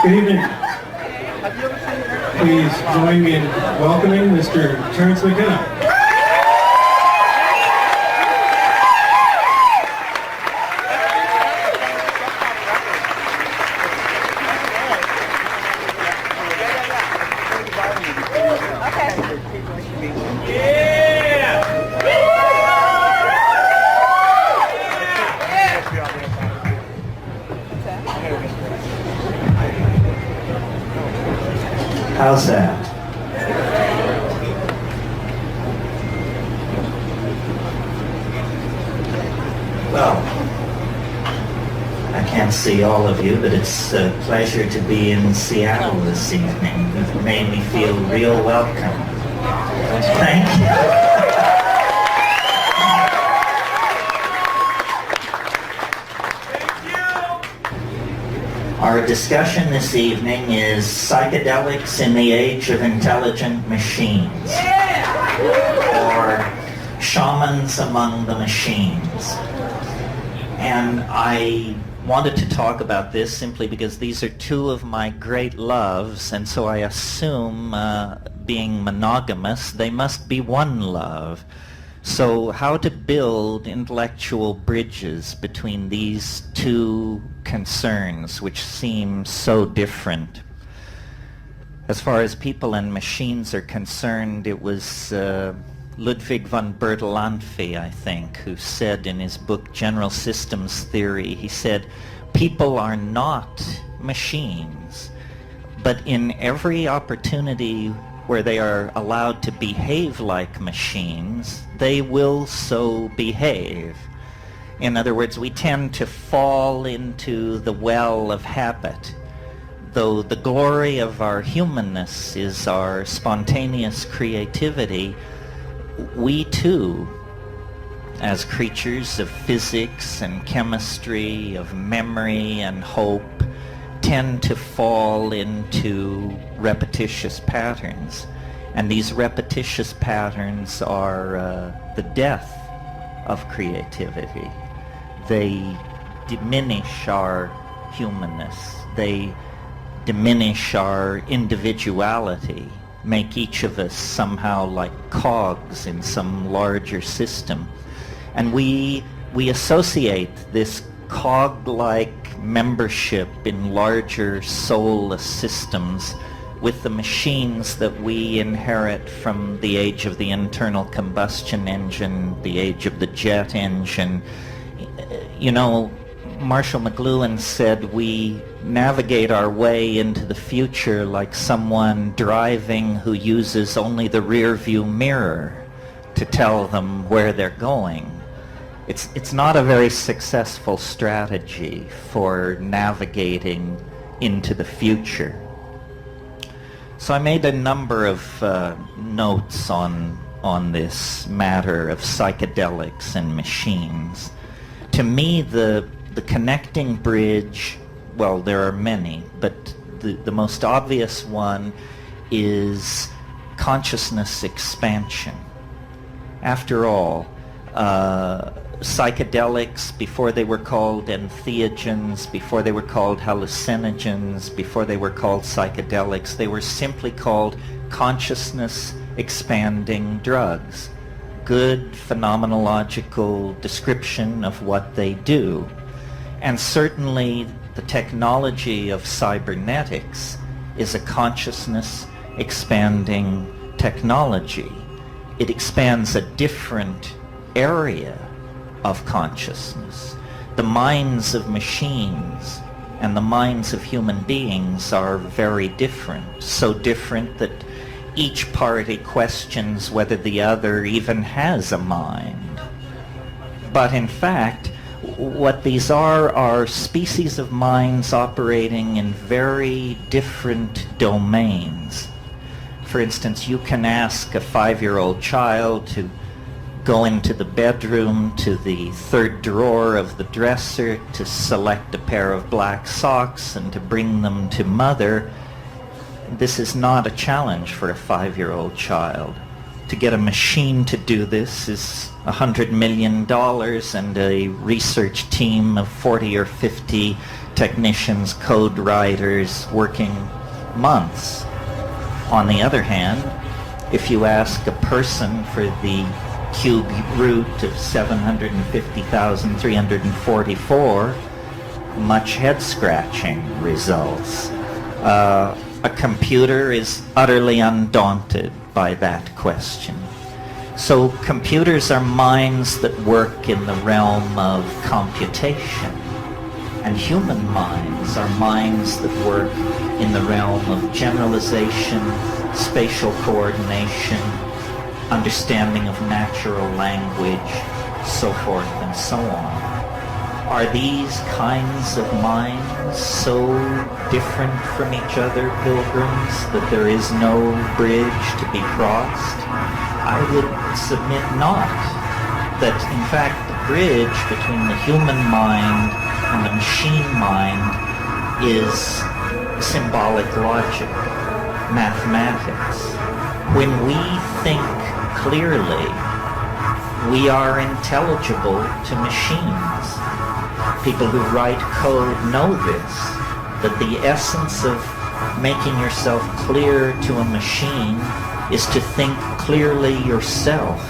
Good evening. Please join me in welcoming Mr. Terence McKenna. How's that? Well, I can't see all of you, but it's a pleasure to be in Seattle this evening. You've made me feel real welcome. Thank you. Our discussion this evening is psychedelics in the age of intelligent machines, or shamans among the machines. And I wanted to talk about this simply because these are two of my great loves, and so I assume, being monogamous, they must be one love. So how to build intellectual bridges between these two concerns, which seem so different. As far as people and machines are concerned, it was Ludwig von Bertalanffy, I think, who said in his book General Systems Theory, he said, people are not machines, but in every opportunity where they are allowed to behave like machines, they will so behave. In other words, we tend to fall into the well of habit. Though the glory of our humanness is our spontaneous creativity, we too, as creatures of physics and chemistry, of memory and hope, tend to fall into repetitious patterns. And these repetitious patterns are the death of creativity. They diminish our humanness. They diminish our individuality, make each of us somehow like cogs in some larger system. And we associate this cog-like membership in larger soulless systems with the machines that we inherit from the age of the internal combustion engine, the age of the jet engine. You know, Marshall McLuhan said we navigate our way into the future like someone driving who uses only the rear view mirror to tell them where they're going. It's not a very successful strategy for navigating into the future. So I made a number of notes on this matter of psychedelics and machines. To me, the connecting bridge, well, there are many, but the most obvious one is consciousness expansion. After all, psychedelics, before they were called entheogens, before they were called hallucinogens, before they were called psychedelics, they were simply called consciousness expanding drugs. Good phenomenological description of what they do. And certainly the technology of cybernetics is a consciousness expanding technology. It expands a different area of consciousness. The minds of machines and the minds of human beings are very different, so different that each party questions whether the other even has a mind. But in fact, what these are species of minds operating in very different domains. For instance, you can ask a 5-year-old child to go into the bedroom to the third drawer of the dresser to select a pair of black socks and to bring them to mother. This is not a challenge for a 5-year-old child. to get a machine to do this is $100 million and a research team of 40 or 50 technicians, code writers, working months. On the other hand, if you ask a person for the cube root of 750,344, much head-scratching results. A computer is utterly undaunted by that question. So computers are minds that work in the realm of computation, and human minds are minds that work in the realm of generalization, spatial coordination, understanding of natural language, so forth and so on. Are these kinds of minds so different from each other, pilgrims, that there is no bridge to be crossed? I would submit not. That, in fact, the bridge between the human mind and the machine mind is symbolic logic, mathematics. When we think clearly, we are intelligible to machines. People who write code know this, that the essence of making yourself clear to a machine is to think clearly yourself.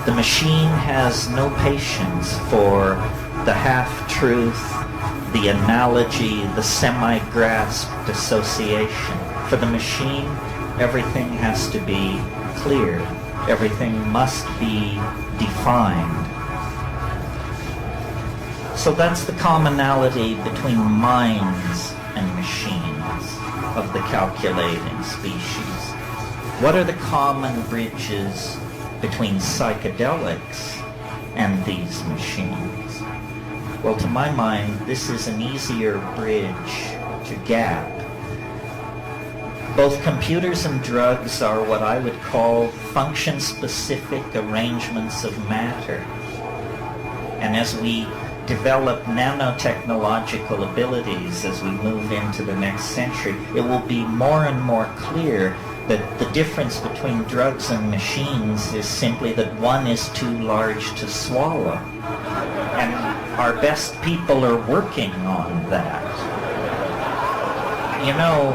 The machine has no patience for the half-truth, the analogy, the semi-grasped association. For the machine, everything has to be clear. Everything must be defined. So that's the commonality between minds and machines of the calculating species. What are the common bridges between psychedelics and these machines? Well, to my mind, this is an easier bridge to gap. Both computers and drugs are what I would call function-specific arrangements of matter. And as we develop nanotechnological abilities as we move into the next century, it will be more and more clear that the difference between drugs and machines is simply that one is too large to swallow. And our best people are working on that. You know,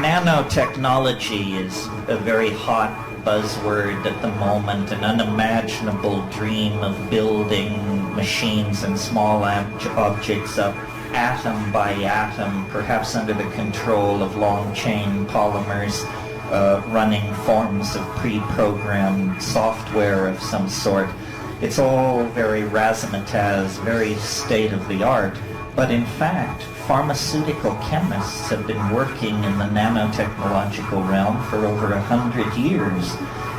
nanotechnology is a very hot buzzword at the moment, an unimaginable dream of building machines and small objects up atom by atom, perhaps under the control of long-chain polymers, running forms of pre-programmed software of some sort. It's all very razzmatazz, very state-of-the-art, but in fact, pharmaceutical chemists have been working in the nanotechnological realm for over 100 years.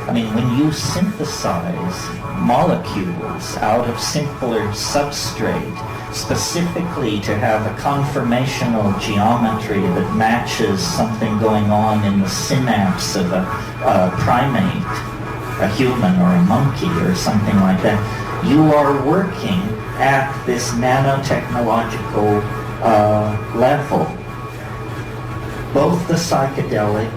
I mean, when you synthesize molecules out of simpler substrate, specifically to have a conformational geometry that matches something going on in the synapse of a primate, a human or a monkey or something like that, you are working at this nanotechnological level. Both the psychedelic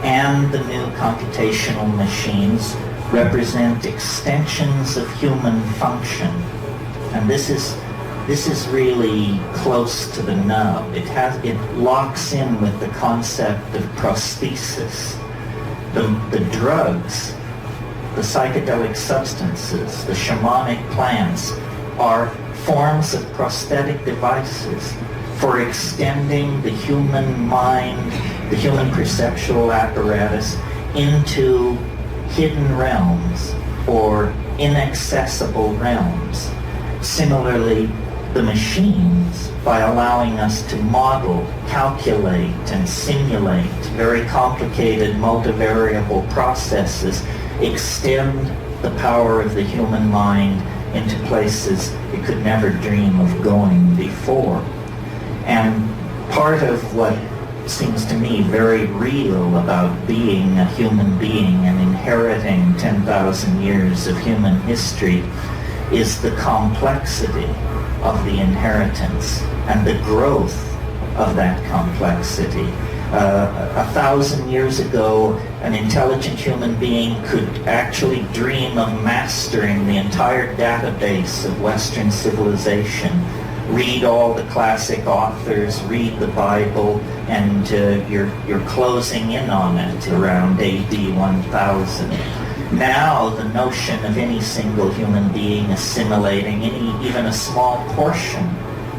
and the new computational machines represent extensions of human function. And this is really close to the nub. It locks in with the concept of prosthesis. The drugs, the psychedelic substances, the shamanic plants are forms of prosthetic devices for extending the human mind, the human perceptual apparatus into hidden realms or inaccessible realms. Similarly, the machines, by allowing us to model, calculate, and simulate very complicated multivariable processes, extend the power of the human mind into places it could never dream of going before. And part of what seems to me very real about being a human being and inheriting 10,000 years of human history is the complexity of the inheritance and the growth of that complexity. 1,000 years ago, an intelligent human being could actually dream of mastering the entire database of Western civilization. Read all the classic authors, read the Bible, and you're closing in on it around AD 1000. Now the notion of any single human being assimilating even a small portion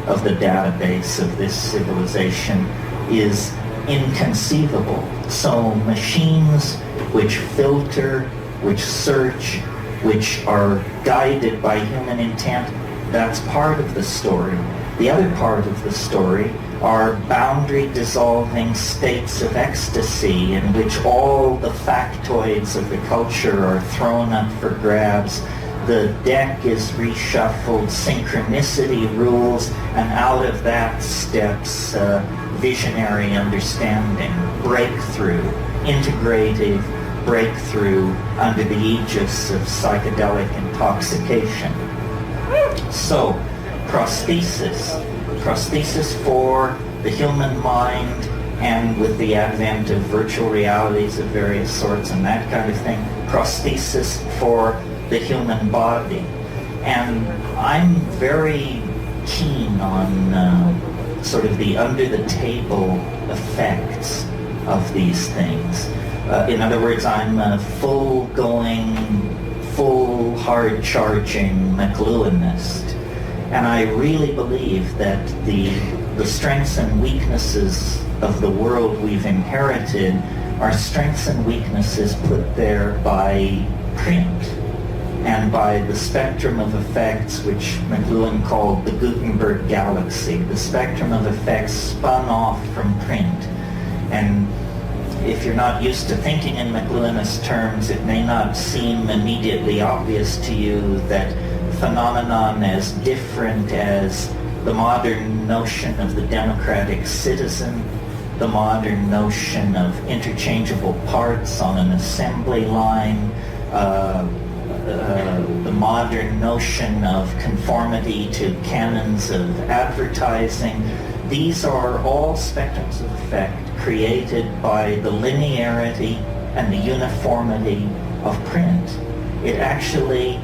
of the database of this civilization is inconceivable. So machines which filter, which search, which are guided by human intent, that's part of the story. The other part of the story are boundary-dissolving states of ecstasy in which all the factoids of the culture are thrown up for grabs. The deck is reshuffled, synchronicity rules, and out of that steps visionary understanding, breakthrough, integrative breakthrough under the aegis of psychedelic intoxication. So, prosthesis for the human mind, and with the advent of virtual realities of various sorts and that kind of thing, prosthesis for the human body. And I'm very keen on sort of the under-the-table effects of these things. In other words, I'm a full hard-charging McLuhanist. And I really believe that the strengths and weaknesses of the world we've inherited are strengths and weaknesses put there by print and by the spectrum of effects which McLuhan called the Gutenberg galaxy, the spectrum of effects spun off from print. And if you're not used to thinking in McLuhanist terms, it may not seem immediately obvious to you that phenomenon as different as the modern notion of the democratic citizen, the modern notion of interchangeable parts on an assembly line, the modern notion of conformity to canons of advertising. These are all spectrums of effect created by the linearity and the uniformity of print. It actually,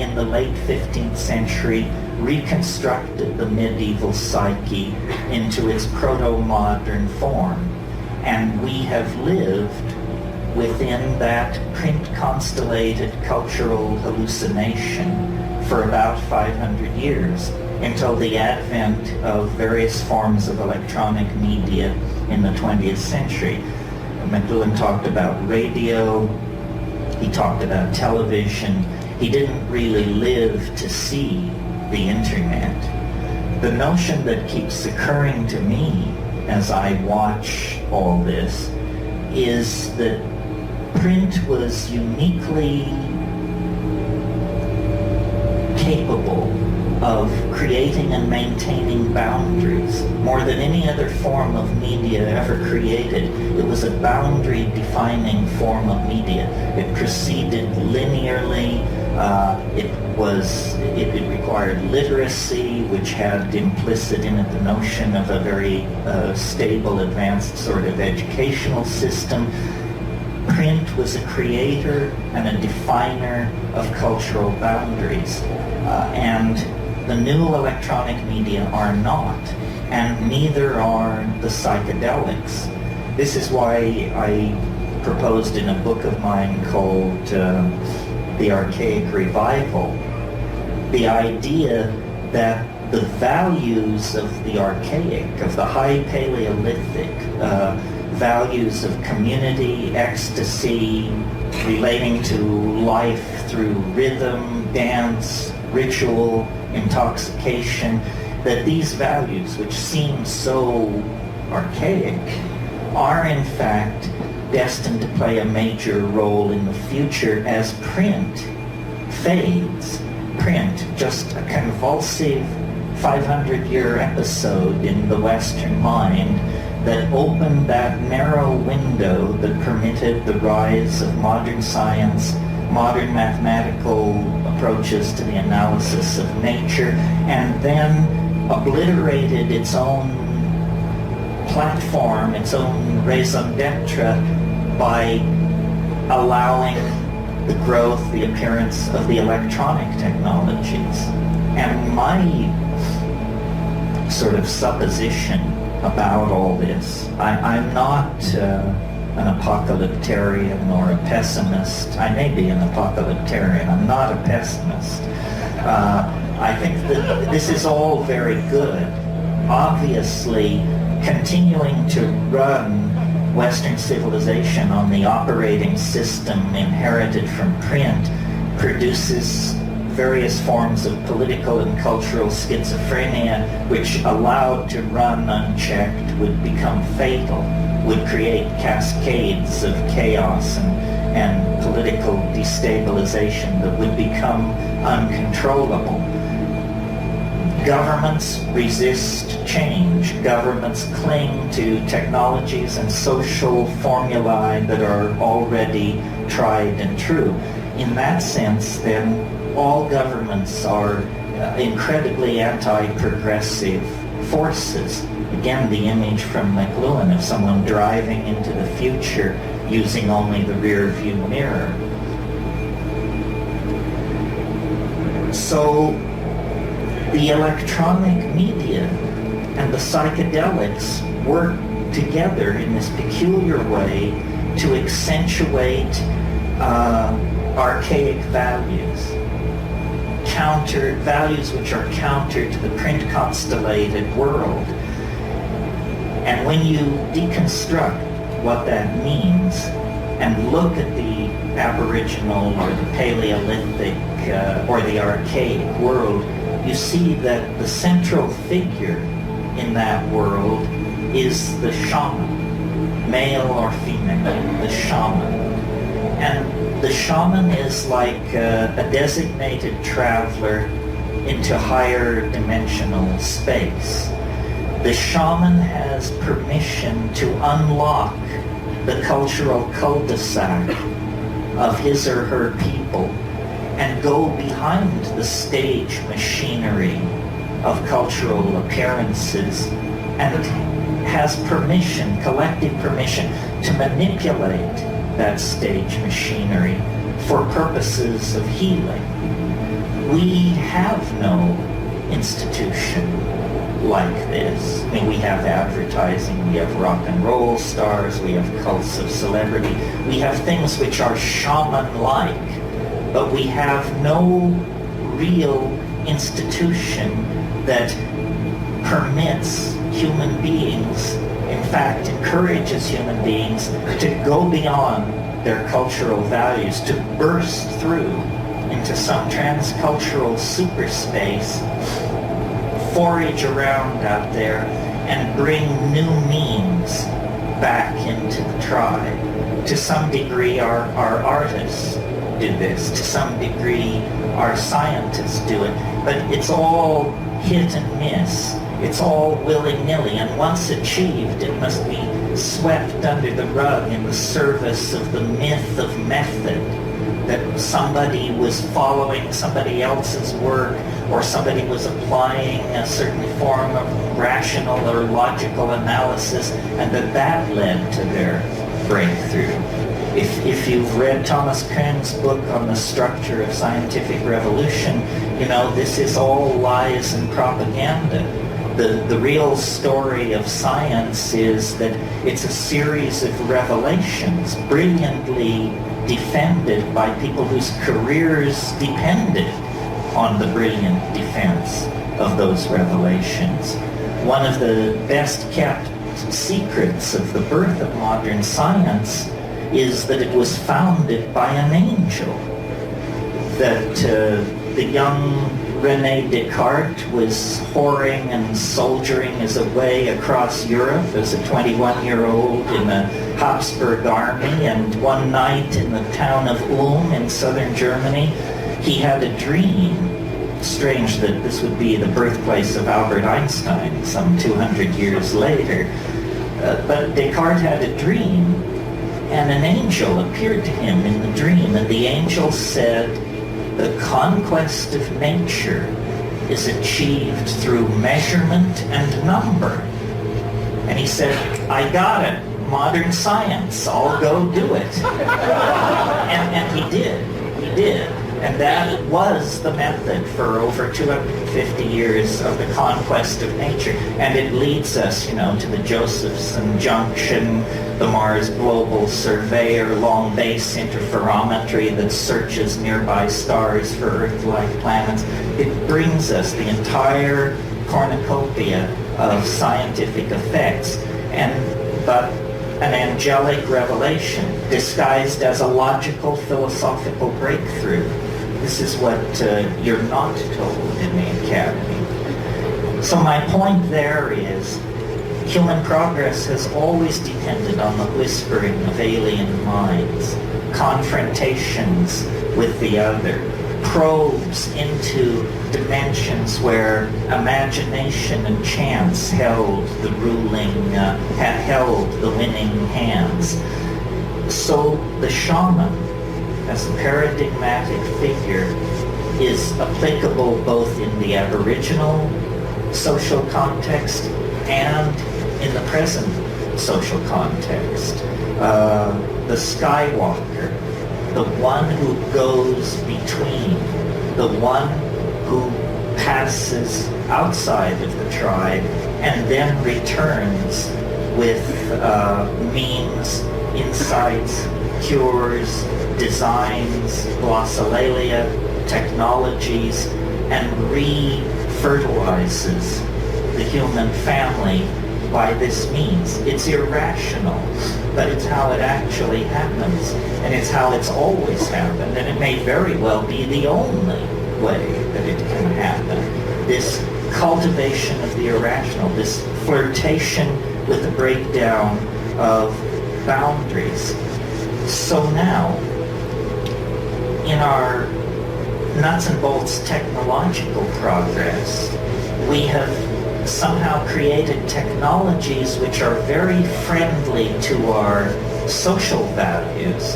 in the late 15th century, reconstructed the medieval psyche into its proto-modern form. And we have lived within that print-constellated cultural hallucination for about 500 years, until the advent of various forms of electronic media in the 20th century. McLuhan talked about radio, he talked about television. He didn't really live to see the internet. The notion that keeps occurring to me as I watch all this is that print was uniquely capable of creating and maintaining boundaries more than any other form of media ever created. It was a boundary-defining form of media. It proceeded linearly. It required literacy, which had implicit in it the notion of a very stable, advanced sort of educational system. Print was a creator and a definer of cultural boundaries. And the new electronic media are not, and neither are the psychedelics. This is why I proposed in a book of mine called The Archaic Revival, the idea that the values of the archaic, of the high Paleolithic, values of community, ecstasy, relating to life through rhythm, dance, ritual, intoxication, that these values, which seem so archaic, are in fact destined to play a major role in the future as print fades. Print, just a convulsive 500-year episode in the Western mind that opened that narrow window that permitted the rise of modern science, modern mathematical approaches to the analysis of nature, and then obliterated its own platform, its own raison d'etre, by allowing the growth, the appearance of the electronic technologies. And my sort of supposition about all this, I'm not an apocalyptarian or a pessimist. I may be an apocalyptarian. I'm not a pessimist. I think that this is all very good. Obviously, continuing to run Western civilization on the operating system inherited from print produces various forms of political and cultural schizophrenia, which allowed to run unchecked would become fatal, would create cascades of chaos and political destabilization that would become uncontrollable. Governments resist change. Governments cling to technologies and social formulae that are already tried and true. In that sense, then, all governments are incredibly anti-progressive forces. Again, the image from McLuhan of someone driving into the future using only the rear view mirror. So the electronic media and the psychedelics work together in this peculiar way to accentuate archaic values. Values which are counter to the print constellated world. And when you deconstruct what that means and look at the Aboriginal or the Paleolithic or the archaic world, you see that the central figure in that world is the shaman, male or female, the shaman. And the shaman is like a designated traveler into higher dimensional space. The shaman has permission to unlock the cultural cul-de-sac of his or her people and go behind the stage machinery of cultural appearances and has permission, collective permission, to manipulate that stage machinery for purposes of healing. We have no institution like this. I mean, we have advertising, we have rock and roll stars, we have cults of celebrity, we have things which are shaman-like, but we have no real institution that permits human beings, in fact encourages human beings to go beyond their cultural values, to burst through into some transcultural superspace, forage around out there and bring new means back into the tribe. To some degree our artists do this, to some degree our scientists do it, but it's all hit and miss. It's all willy-nilly, and once achieved, it must be swept under the rug in the service of the myth of method, that somebody was following somebody else's work, or somebody was applying a certain form of rational or logical analysis, and that led to their breakthrough. If you've read Thomas Kuhn's book on the structure of scientific revolution, you know, this is all lies and propaganda. The real story of science is that it's a series of revelations brilliantly defended by people whose careers depended on the brilliant defense of those revelations. One of the best kept secrets of the birth of modern science is that it was founded by an angel, that the young René Descartes was whoring and soldiering his way across Europe as a 21-year-old in the Habsburg army, and one night in the town of Ulm in southern Germany, he had a dream. Strange that this would be the birthplace of Albert Einstein some 200 years later. But Descartes had a dream, and an angel appeared to him in the dream, and the angel said, "The conquest of nature is achieved through measurement and number." And he said, I got it. Modern science. I'll go do it. And he did. He did. And that was the method for over 250 years of the conquest of nature. And it leads us, you know, to the Josephson Junction, the Mars Global Surveyor, long base interferometry that searches nearby stars for Earth-like planets. It brings us the entire cornucopia of scientific effects, but an angelic revelation disguised as a logical philosophical breakthrough. This is what you're not told in the academy. So my point there is human progress has always depended on the whispering of alien minds, confrontations with the other, probes into dimensions where imagination and chance held the winning hands. So the shaman, as a paradigmatic figure, is applicable both in the Aboriginal social context and in the present social context. The Skywalker, the one who goes between, the one who passes outside of the tribe and then returns with memes, insights, cures, designs, glossolalia, technologies, and re-fertilizes the human family by this means. It's irrational, but it's how it actually happens, and it's how it's always happened, and it may very well be the only way that it can happen. This cultivation of the irrational, this flirtation with the breakdown of boundaries. So now, in our nuts and bolts technological progress, we have somehow created technologies which are very friendly to our social values,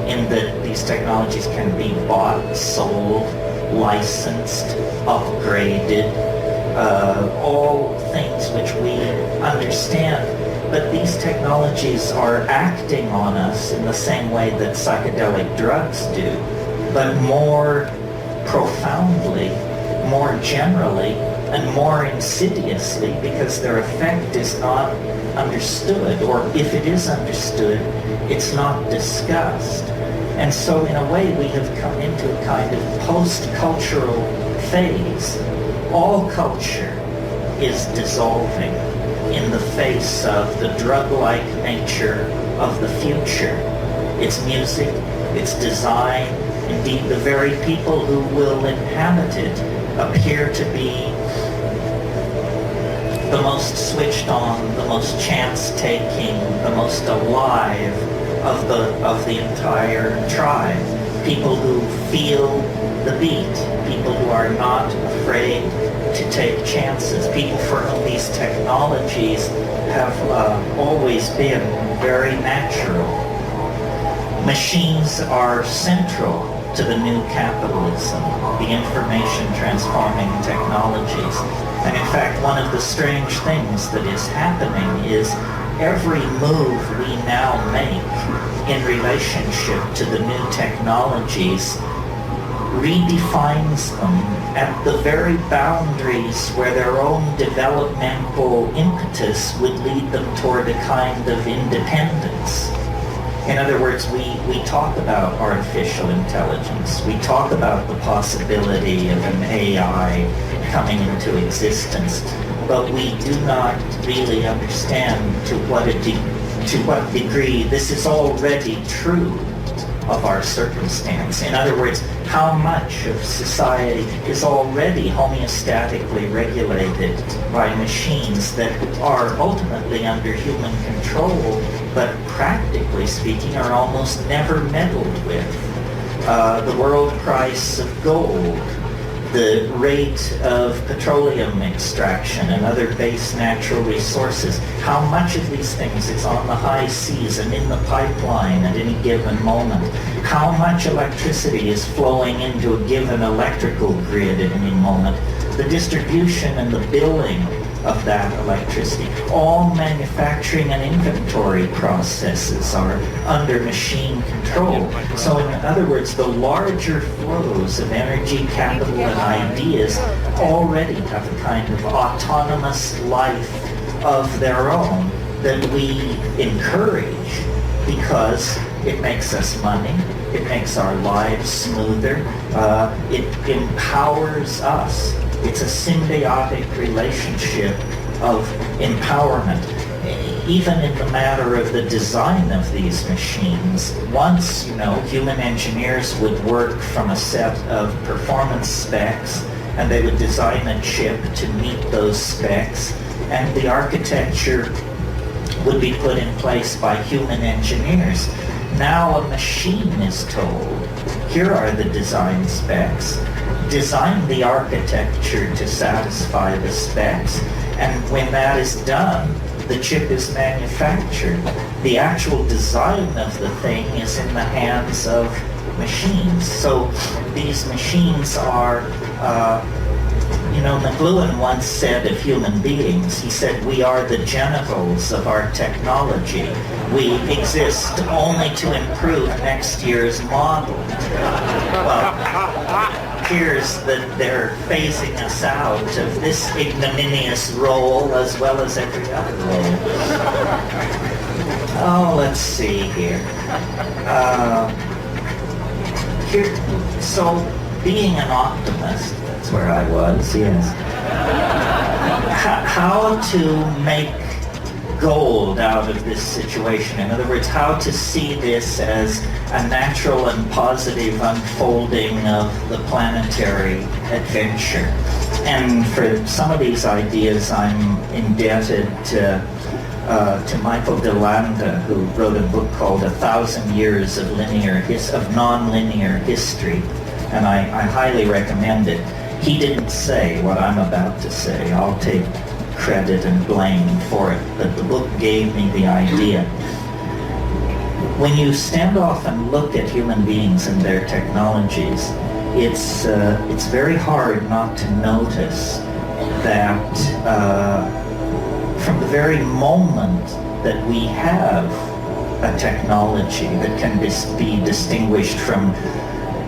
in that these technologies can be bought, sold, licensed, upgraded, all things which we understand. But these technologies are acting on us in the same way that psychedelic drugs do, but more profoundly, more generally, and more insidiously, because their effect is not understood, or if it is understood, it's not discussed. And so in a way we have come into a kind of post-cultural phase. All culture is dissolving in the face of the drug-like nature of the future. Its music, its design, indeed the very people who will inhabit it appear to be the most switched on, the most chance-taking, the most alive of the entire tribe. People who feel the beat, people who are not afraid to take chances, people for whom these technologies have always been very natural. Machines are central to the new capitalism, the information transforming technologies. And in fact, one of the strange things that is happening is every move we now make in relationship to the new technologies redefines them at the very boundaries where their own developmental impetus would lead them toward a kind of independence. In other words, we talk about artificial intelligence. We talk about the possibility of an AI coming into existence, but we do not really understand to what degree this is already true of our circumstance. In other words, how much of society is already homeostatically regulated by machines that are ultimately under human control, but practically speaking are almost never meddled with. The world price of gold, the rate of petroleum extraction and other base natural resources, how much of these things is on the high seas and in the pipeline at any given moment, how much electricity is flowing into a given electrical grid at any moment, the distribution and the billing of that electricity. All manufacturing and inventory processes are under machine control. So in other words, the larger flows of energy, capital, and ideas already have a kind of autonomous life of their own that we encourage because it makes us money, it makes our lives smoother, it empowers us. It's a symbiotic relationship of empowerment. Even in the matter of the design of these machines, once, human engineers would work from a set of performance specs, and they would design a chip to meet those specs, and the architecture would be put in place by human engineers. Now a machine is told, here are the design specs, design the architecture to satisfy the specs, and when that is done, the chip is manufactured. The actual design of the thing is in the hands of machines. So these machines are, McLuhan once said of human beings, he said, we are the genitals of our technology. We exist only to improve next year's model. Well, appears that they're phasing us out of this ignominious role as well as every other role. Oh, let's see here. So, being an optimist, that's where I was, yes. How to make gold out of this situation. In other words, how to see this as a natural and positive unfolding of the planetary adventure. And for some of these ideas, I'm indebted to Michael DeLanda, who wrote a book called 1,000 Years of Non-Linear History, and I highly recommend it. He didn't say what I'm about to say. I'll take credit and blame for it, but the book gave me the idea. When you stand off and look at human beings and their technologies, it's very hard not to notice that from the very moment that we have a technology that can be distinguished from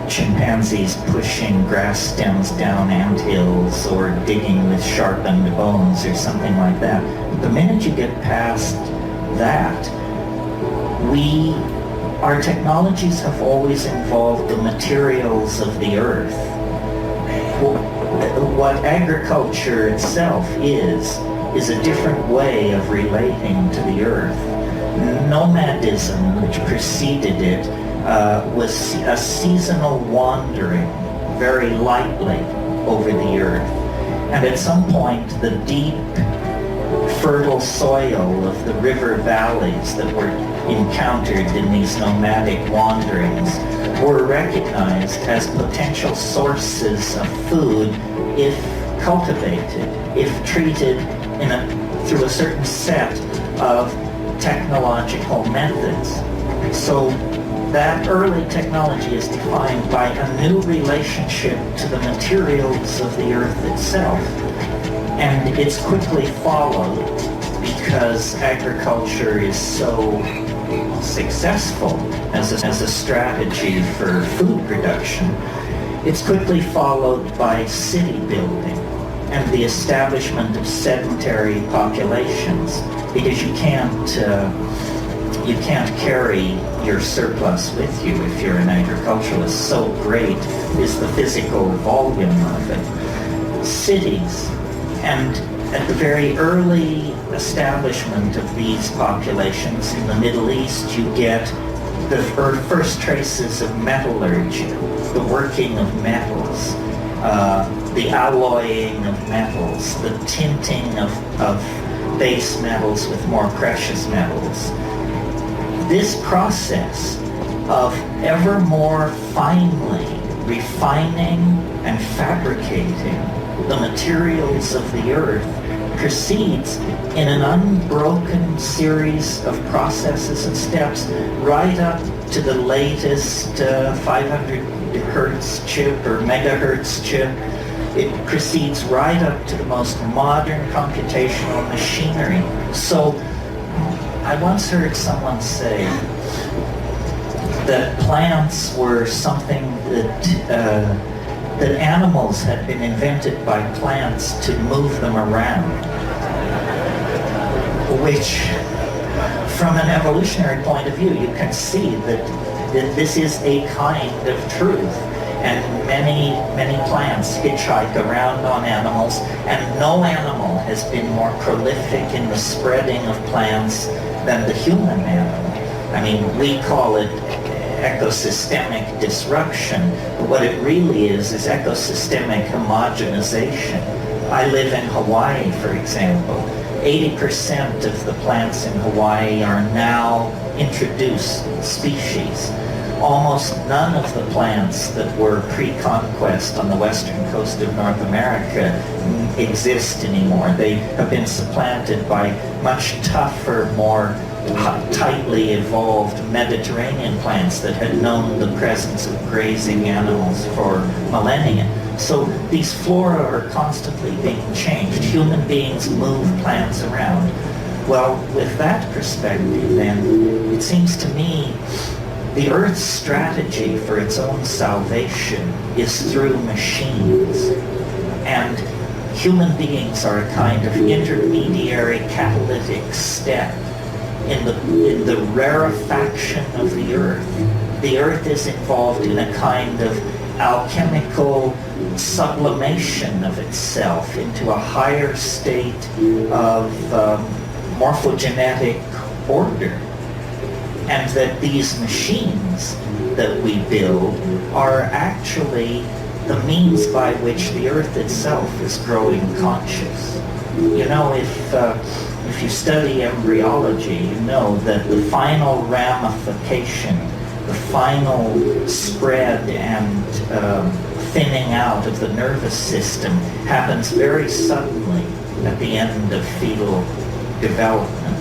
chimpanzees pushing grass stems down anthills or digging with sharpened bones or something like that. The minute you get past that, our technologies have always involved the materials of the earth. What agriculture itself is a different way of relating to the earth. Nomadism, which preceded it, was a seasonal wandering very lightly over the earth. And at some point, the deep, fertile soil of the river valleys that were encountered in these nomadic wanderings were recognized as potential sources of food if cultivated, if treated through a certain set of technological methods. So that early technology is defined by a new relationship to the materials of the earth itself. And it's quickly followed because agriculture is so successful as a strategy for food production. It's quickly followed by city building and the establishment of sedentary populations, because you can't carry your surplus with you if you're an agriculturalist. So great is the physical volume of it. Cities, and at the very early establishment of these populations in the Middle East, you get the first traces of metallurgy, the working of metals, the alloying of metals, the tinting of base metals with more precious metals. This process of ever more finely refining and fabricating the materials of the earth proceeds in an unbroken series of processes and steps right up to the latest 500 hertz chip or megahertz chip It proceeds right up to the most modern computational machinery. So I once heard someone say that plants were something that animals had been invented by plants to move them around, which from an evolutionary point of view, you can see that this is a kind of truth. And many plants hitchhike around on animals, and no animal has been more prolific in the spreading of plants than the human animal. I mean, we call it ecosystemic disruption, but what it really is ecosystemic homogenization. I live in Hawaii, for example. 80% of the plants in Hawaii are now introduced species. Almost none of the plants that were pre-conquest on the western coast of North America exist anymore. They have been supplanted by much tougher, more tightly evolved Mediterranean plants that had known the presence of grazing animals for millennia. So these flora are constantly being changed. Human beings move plants around. Well, with that perspective, then, it seems to me the Earth's strategy for its own salvation is through machines. And human beings are a kind of intermediary catalytic step in the rarefaction of the Earth. The Earth is involved in a kind of alchemical sublimation of itself into a higher state of morphogenetic order. And that these machines that we build are actually the means by which the Earth itself is growing conscious. You know, if you study embryology, you know that the final ramification, the final spread and thinning out of the nervous system happens very suddenly at the end of fetal development.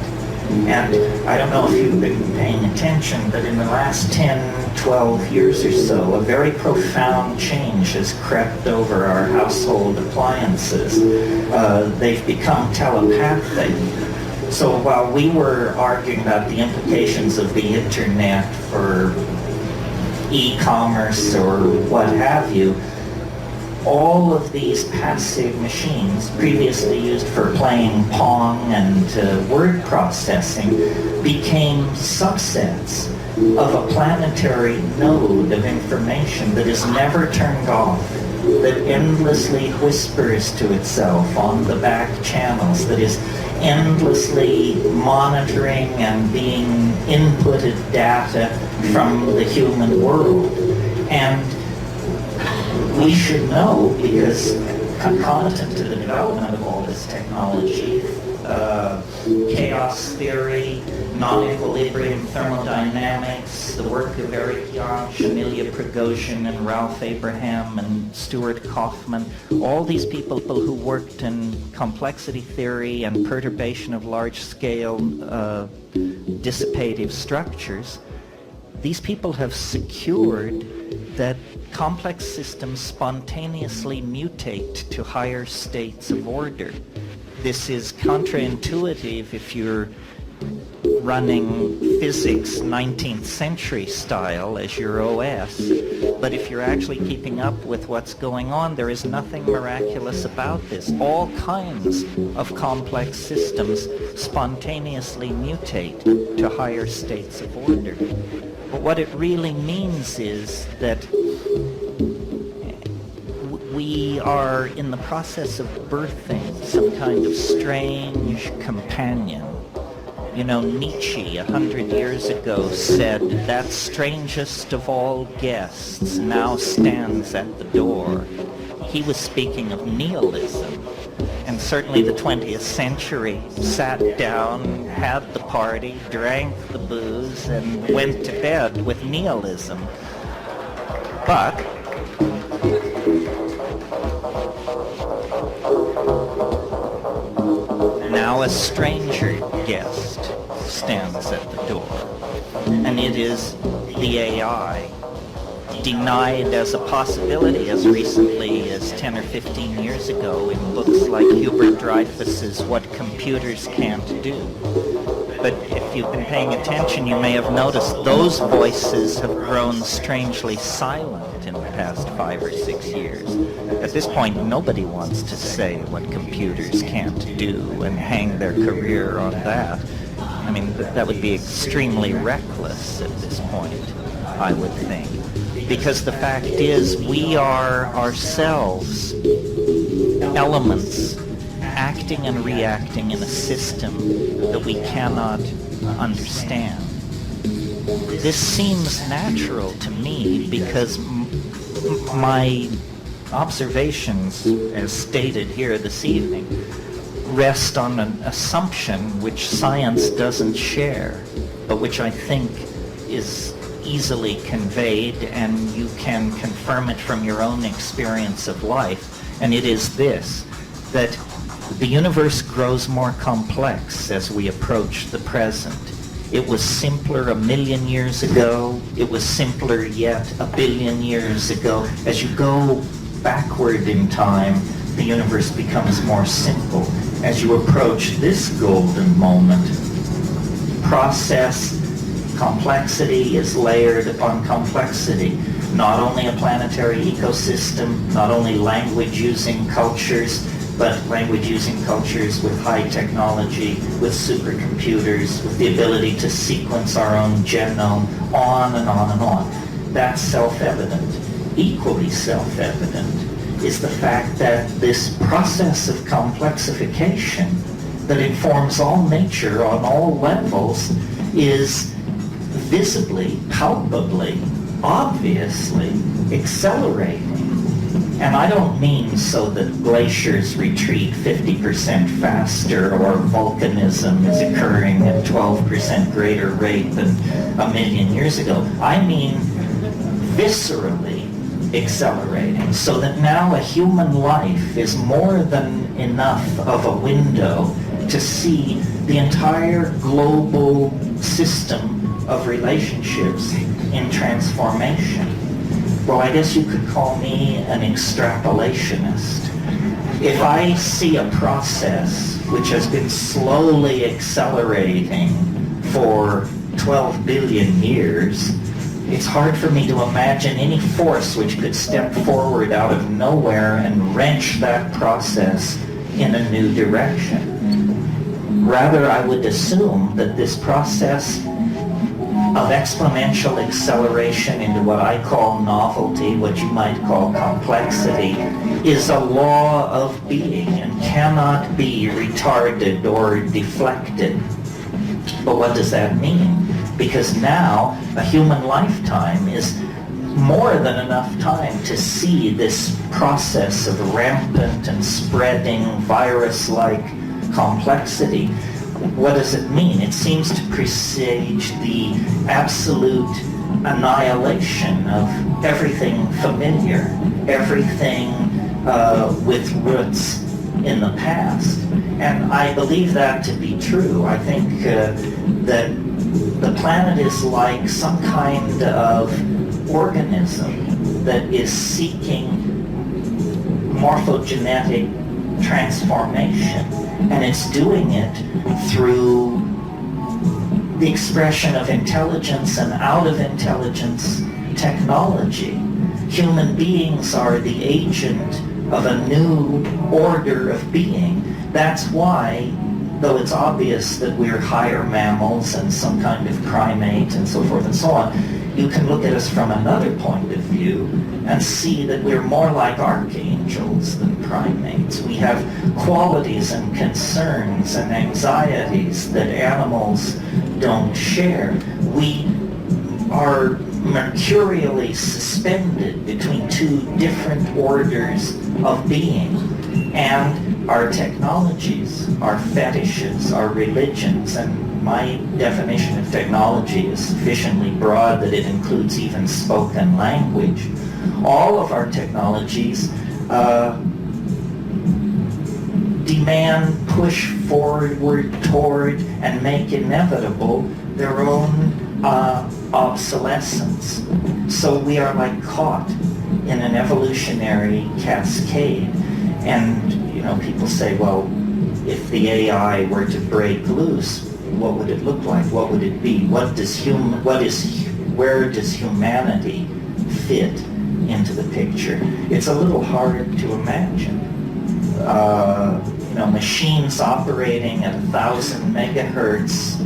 And I don't know if you've been paying attention, but in the last 10, 12 years or so, a very profound change has crept over our household appliances. They've become telepathic. So while we were arguing about the implications of the internet for e-commerce or what have you, all of these passive machines, previously used for playing Pong and word processing, became subsets of a planetary node of information that is never turned off, that endlessly whispers to itself on the back channels, that is endlessly monitoring and being inputted data from the human world. And we should know, because concomitant to the development of all this technology, chaos theory, non-equilibrium thermodynamics, the work of Eric Jahn, Amelia Prigozhin, and Ralph Abraham, and Stuart Kauffman, all these people who worked in complexity theory and perturbation of large-scale dissipative structures, these people have secured that complex systems spontaneously mutate to higher states of order. This is counterintuitive if you're running physics 19th century style as your OS, but if you're actually keeping up with what's going on, there is nothing miraculous about this. All kinds of complex systems spontaneously mutate to higher states of order. But what it really means is that we are in the process of birthing some kind of strange companion. You know, Nietzsche 100 years ago said, "That strangest of all guests now stands at the door." He was speaking of nihilism. And certainly the 20th century sat down, had the party, drank the booze, and went to bed with nihilism. But now a stranger guest stands at the door, and it is the AI, denied as a possibility as recently as 10 or 15 years ago in books like Hubert Dreyfus's What Computers Can't Do. But if you've been paying attention, you may have noticed those voices have grown strangely silent in the past 5 or 6 years. At this point, nobody wants to say what computers can't do and hang their career on that. I mean, that would be extremely reckless at this point, I would think. Because the fact is, we are ourselves elements acting and reacting in a system that we cannot understand. This seems natural to me because my observations, as stated here this evening, rest on an assumption which science doesn't share, but which I think is easily conveyed, and you can confirm it from your own experience of life, and it is this, that the universe grows more complex as we approach the present. It was simpler 1 million years ago. It was simpler yet 1 billion years ago. As you go backward in time, the universe becomes more simple. As you approach this golden moment, process, complexity is layered upon complexity. Not only a planetary ecosystem, not only language-using cultures, but language-using cultures with high technology, with supercomputers, with the ability to sequence our own genome, on and on and on. That's self-evident. Equally self-evident is the fact that this process of complexification that informs all nature on all levels is visibly, palpably, obviously accelerating. And I don't mean so that glaciers retreat 50% faster or volcanism is occurring at 12% greater rate than 1 million years ago. I mean viscerally accelerating, so that now a human life is more than enough of a window to see the entire global system of relationships in transformation. Well, I guess you could call me an extrapolationist. If I see a process which has been slowly accelerating for 12 billion years, it's hard for me to imagine any force which could step forward out of nowhere and wrench that process in a new direction. Rather, I would assume that this process of exponential acceleration into what I call novelty, what you might call complexity, is a law of being and cannot be retarded or deflected. But what does that mean? Because now a human lifetime is more than enough time to see this process of rampant and spreading virus-like complexity. What does it mean? It seems to presage the absolute annihilation of everything familiar, everything with roots in the past. And I believe that to be true. I think that the planet is like some kind of organism that is seeking morphogenetic transformation, and it's doing it through the expression of intelligence and out of intelligence technology. Human beings are the agent of a new order of being. That's why, though it's obvious that we're higher mammals and some kind of primate and so forth and so on, you can look at us from another point of view and see that we're more like archangels than primates. We have qualities and concerns and anxieties that animals don't share. We are mercurially suspended between two different orders of being, and our technologies, our fetishes, our religions, and my definition of technology is sufficiently broad that it includes even spoken language. All of our technologies demand, push forward toward, and make inevitable their own obsolescence. So we are like caught in an evolutionary cascade. And, people say, well, if the AI were to break loose, what would it look like? What would it be? Where does humanity fit into the picture? It's a little hard to imagine. Machines operating at 1,000 megahertz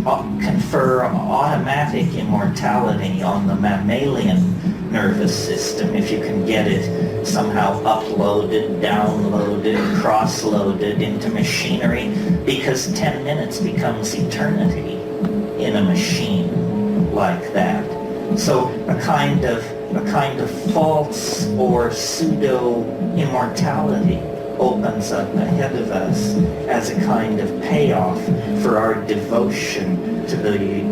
confer automatic immortality on the mammalian nervous system if you can get it somehow uploaded, downloaded, cross-loaded into machinery, because 10 minutes becomes eternity in a machine like that. So a kind of false or pseudo immortality opens up ahead of us as a kind of payoff for our devotion to the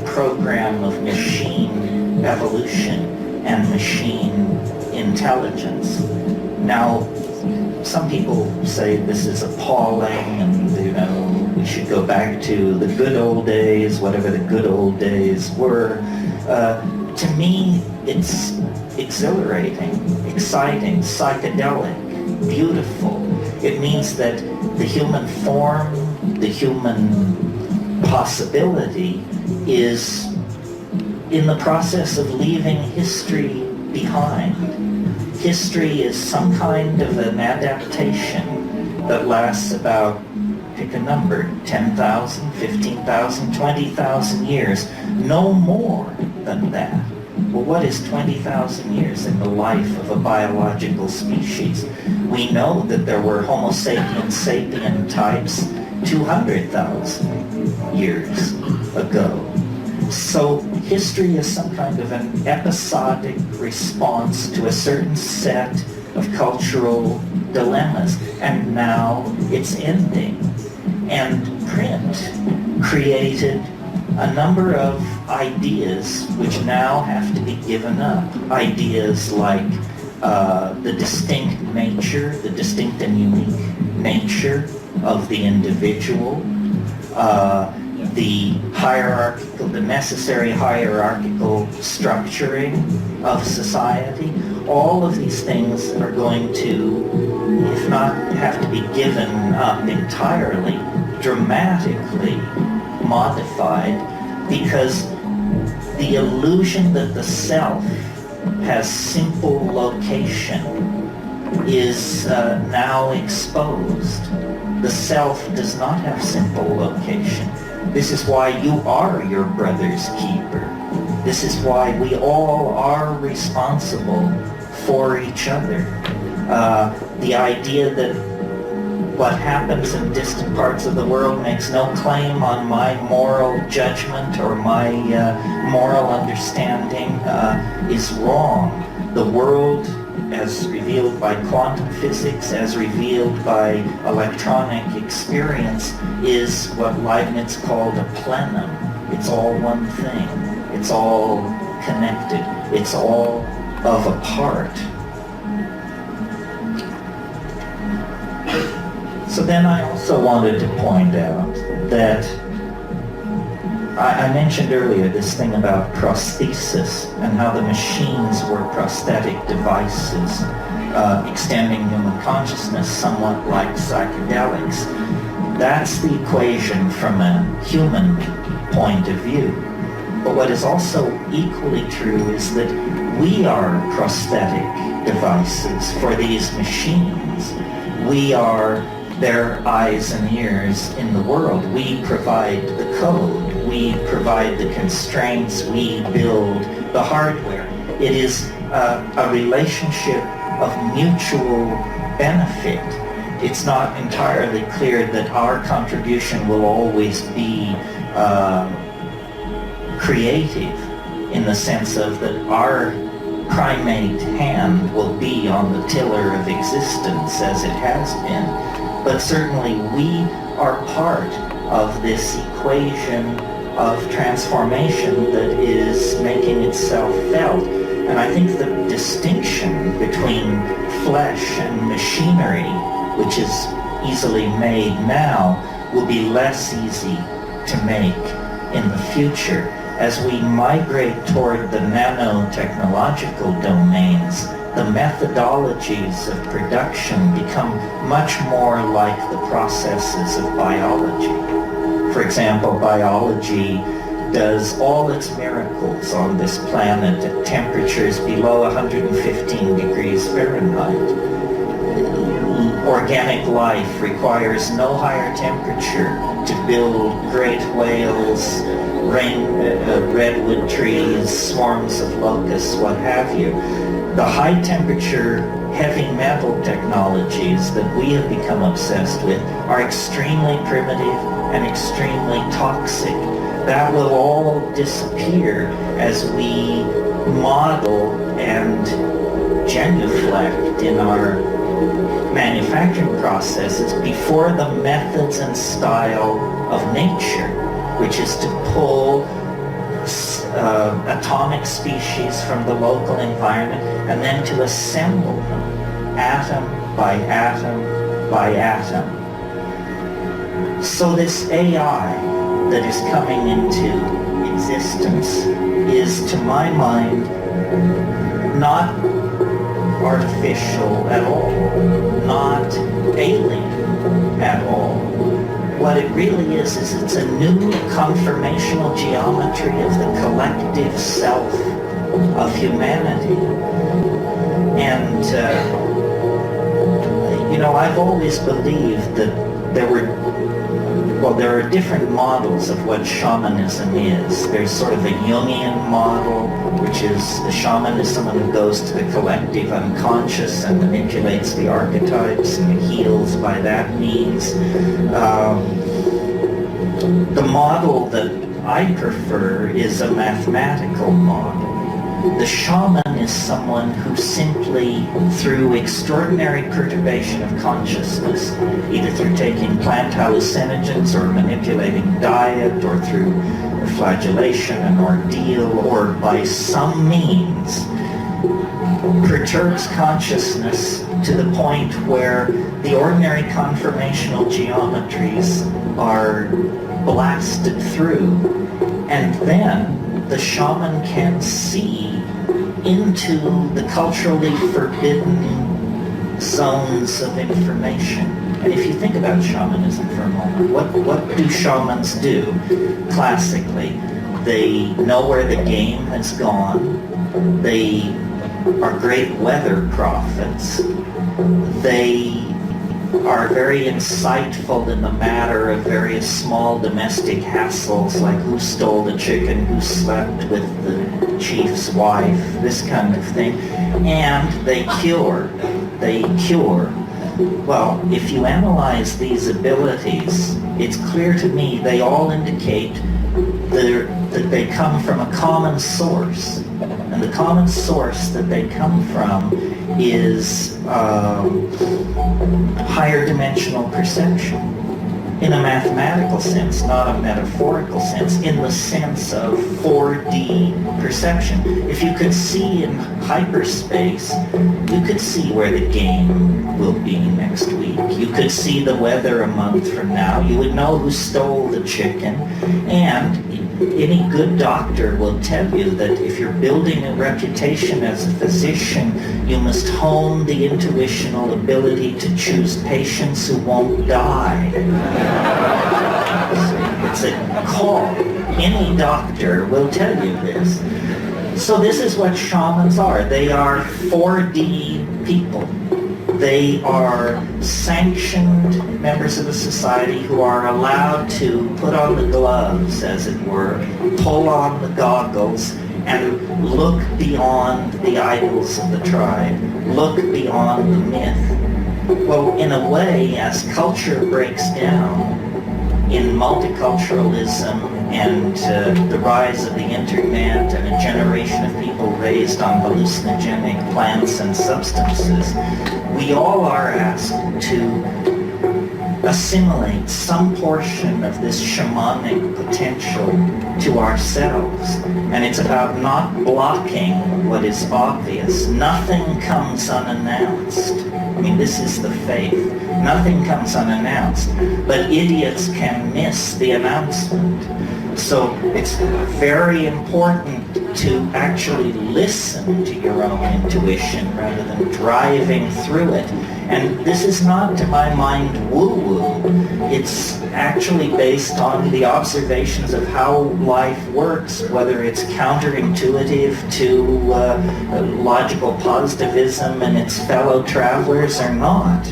program of machine evolution and machine intelligence. Now, some people say this is appalling and, we should go back to the good old days, whatever the good old days were. To me, it's exhilarating, exciting, psychedelic, beautiful. It means that the human form, the human possibility is in the process of leaving history behind. History is some kind of an adaptation that lasts about, pick a number, 10,000, 15,000, 20,000 years, no more than that. Well, what is 20,000 years in the life of a biological species? We know that there were Homo sapiens sapien types 200,000 years ago. So history is some kind of an episodic response to a certain set of cultural dilemmas, and now it's ending. And print created a number of ideas which now have to be given up. Ideas like the distinct nature, the distinct and unique nature of the individual, the hierarchical, the necessary hierarchical structuring of society. All of these things are going to, if not have to be given up entirely, dramatically modified, because the illusion that the self has simple location is now exposed. The self does not have simple location. This is why you are your brother's keeper. This is why we all are responsible for each other. The idea that what happens in distant parts of the world makes no claim on my moral judgment or my moral understanding is wrong. The world, as revealed by quantum physics, as revealed by electronic experience, is what Leibniz called a plenum. It's all one thing. It's all connected. It's all of a part. So then I also wanted to point out that I mentioned earlier this thing about prosthesis and how the machines were prosthetic devices extending human consciousness somewhat like psychedelics. That's the equation from a human point of view. But what is also equally true is that we are prosthetic devices for these machines. We are their eyes and ears in the world. We provide the code. We provide the constraints. We build the hardware. It is a relationship of mutual benefit. It's not entirely clear that our contribution will always be creative, in the sense of that our primate hand will be on the tiller of existence as it has been. But certainly we are part of this equation of transformation that is making itself felt. And I think the distinction between flesh and machinery, which is easily made now, will be less easy to make in the future. as we migrate toward the nanotechnological domains, the methodologies of production become much more like the processes of biology. For example, biology does all its miracles on this planet at temperatures below 115 degrees Fahrenheit. Organic life requires no higher temperature to build great whales, redwood trees, swarms of locusts, what have you. The high temperature heavy metal technologies that we have become obsessed with are extremely primitive and extremely toxic. That will all disappear as we model and genuflect in our manufacturing processes before the methods and style of nature, which is to pull atomic species from the local environment and then to assemble them atom by atom by atom. So this AI that is coming into existence is, to my mind, not artificial at all, not alien at all. What it really is it's a new conformational geometry of the collective self of humanity. And, I've always believed that there are different models of what shamanism is. There's sort of a Jungian model, which is the shaman is someone who goes to the collective unconscious and manipulates the archetypes and heals by that means. The model that I prefer is a mathematical model. The shaman is someone who simply, through extraordinary perturbation of consciousness, either through taking plant hallucinogens or manipulating diet or through flagellation and ordeal or by some means, perturbs consciousness to the point where the ordinary conformational geometries are blasted through, and then the shaman can see into the culturally forbidden zones of information. And if you think about shamanism for a moment, what do shamans do classically? They know where the game has gone. They are great weather prophets. They are very insightful in the matter of various small domestic hassles, like who stole the chicken, who slept with the chief's wife, this kind of thing. And they cure. Well, if you analyze these abilities, it's clear to me they all indicate that they come from a common source. And the common source that they come from is higher dimensional perception. In a mathematical sense, not a metaphorical sense, in the sense of 4D perception. If you could see in hyperspace, you could see where the game will be next week. You could see the weather a month from now. You would know who stole the chicken. And any good doctor will tell you that if you're building a reputation as a physician, you must hone the intuitional ability to choose patients who won't die. It's a call. Any doctor will tell you this. So this is what shamans are. They are 4D people. They are sanctioned members of the society who are allowed to put on the gloves, as it were, pull on the goggles, and look beyond the idols of the tribe, look beyond the myth. Well, in a way, as culture breaks down in multiculturalism and the rise of the internet and a generation of people raised on hallucinogenic plants and substances, we all are asked to assimilate some portion of this shamanic potential to ourselves. And it's about not blocking what is obvious. Nothing comes unannounced. I mean, this is the faith. Nothing comes unannounced. But idiots can miss the announcement. So it's very important to actually listen to your own intuition rather than driving through it. And this is not, to my mind, woo-woo. It's actually based on the observations of how life works, whether it's counterintuitive to logical positivism and its fellow travelers or not.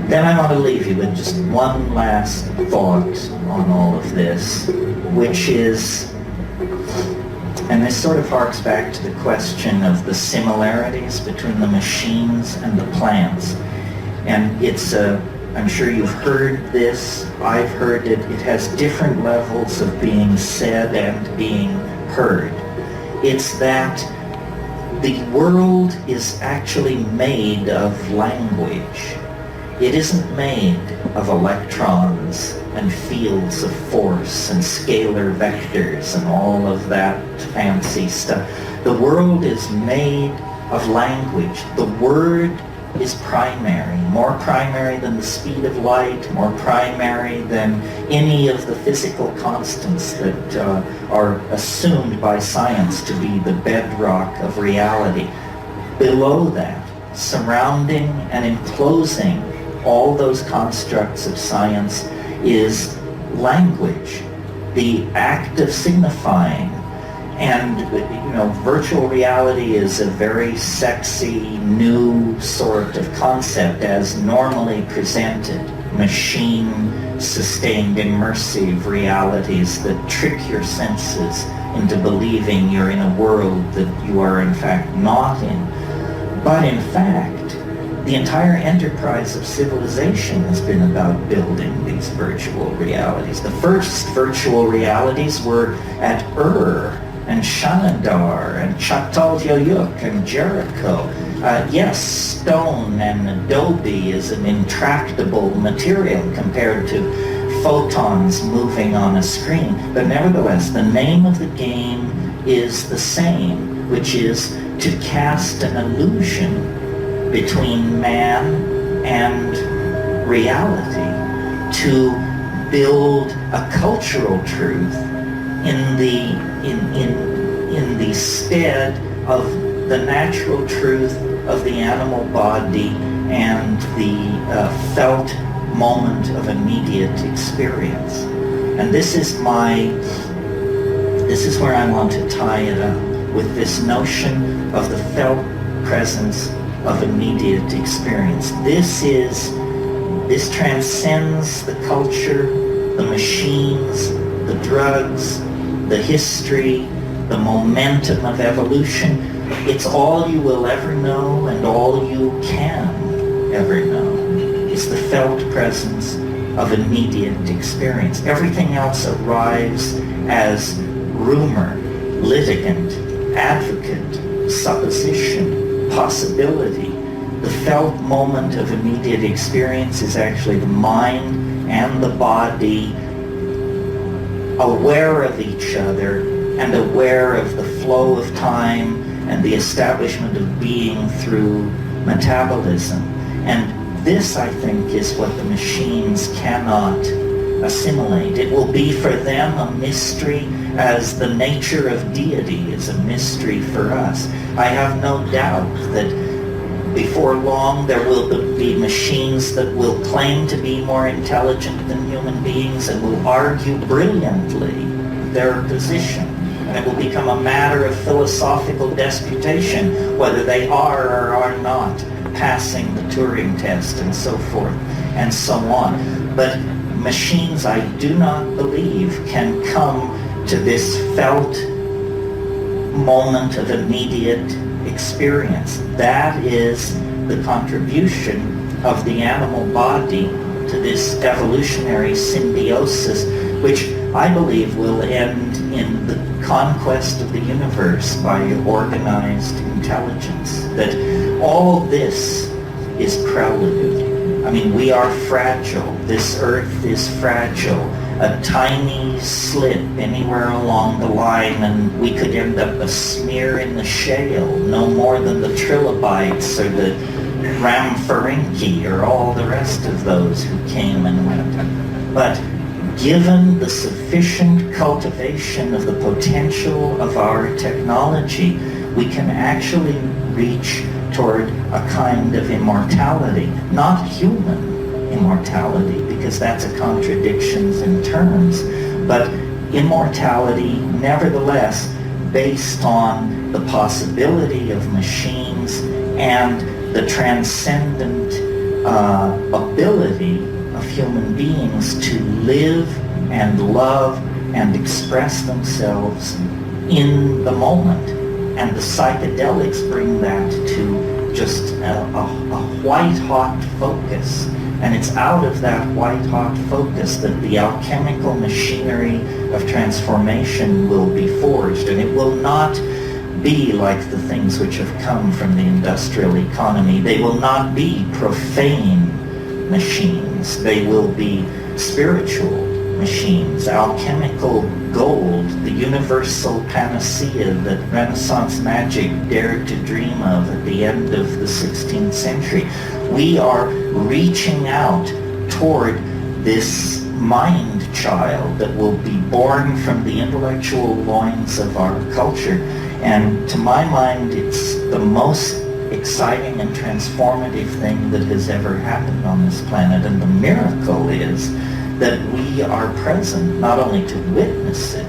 Then I want to leave you with just one last thought on all of this, which is, and this sort of harks back to the question of the similarities between the machines and the plants. And it's I'm sure you've heard this, I've heard it, it has different levels of being said and being heard. It's that the world is actually made of language. It isn't made of electrons and fields of force and scalar vectors and all of that fancy stuff. The world is made of language. The word is primary, more primary than the speed of light, more primary than any of the physical constants that are assumed by science to be the bedrock of reality. Below that, surrounding and enclosing all those constructs of science is language, the act of signifying. And, virtual reality is a very sexy, new sort of concept as normally presented. Machine-sustained, immersive realities that trick your senses into believing you're in a world that you are in fact not in. But in fact, the entire enterprise of civilization has been about building these virtual realities. The first virtual realities were at Ur and Shanadar and Çatalhöyük and Jericho. Yes, stone and adobe is an intractable material compared to photons moving on a screen. But nevertheless, the name of the game is the same, which is to cast an illusion between man and reality, to build a cultural truth in the stead of the natural truth of the animal body and the felt moment of immediate experience. And this is where I want to tie it up with this notion of the felt presence of immediate experience. This transcends the culture, the machines, the drugs, the history, the momentum of evolution. It's all you will ever know and all you can ever know. It's the felt presence of immediate experience. Everything else arrives as rumor, litigant, advocate, supposition, possibility. The felt moment of immediate experience is actually the mind and the body aware of each other and aware of the flow of time and the establishment of being through metabolism. And this, I think, is what the machines cannot assimilate. It will be for them a mystery as the nature of deity is a mystery for us. I have no doubt that before long there will be machines that will claim to be more intelligent than human beings and will argue brilliantly their position. And it will become a matter of philosophical disputation whether they are or are not passing the Turing test and so forth and so on. But machines, I do not believe, can come to this felt moment of immediate experience. That is the contribution of the animal body to this evolutionary symbiosis, which I believe will end in the conquest of the universe by organized intelligence. That all this is prelude. I mean, we are fragile. This earth is fragile. A tiny slip anywhere along the line and we could end up a smear in the shale, no more than the trilobites or the Ramphorhynchi or all the rest of those who came and went. But given the sufficient cultivation of the potential of our technology, we can actually reach toward a kind of immortality, not human immortality, because that's a contradiction in terms, but immortality nevertheless based on the possibility of machines and the transcendent ability of human beings to live and love and express themselves in the moment. And the psychedelics bring that to just a white-hot focus. And it's out of that white-hot focus that the alchemical machinery of transformation will be forged. And it will not be like the things which have come from the industrial economy. They will not be profane machines. They will be spiritual machines, alchemical gold, the universal panacea that Renaissance magic dared to dream of at the end of the 16th century. We are reaching out toward this mind child that will be born from the intellectual loins of our culture. And to my mind, it's the most exciting and transformative thing that has ever happened on this planet. And the miracle is that we are present not only to witness it,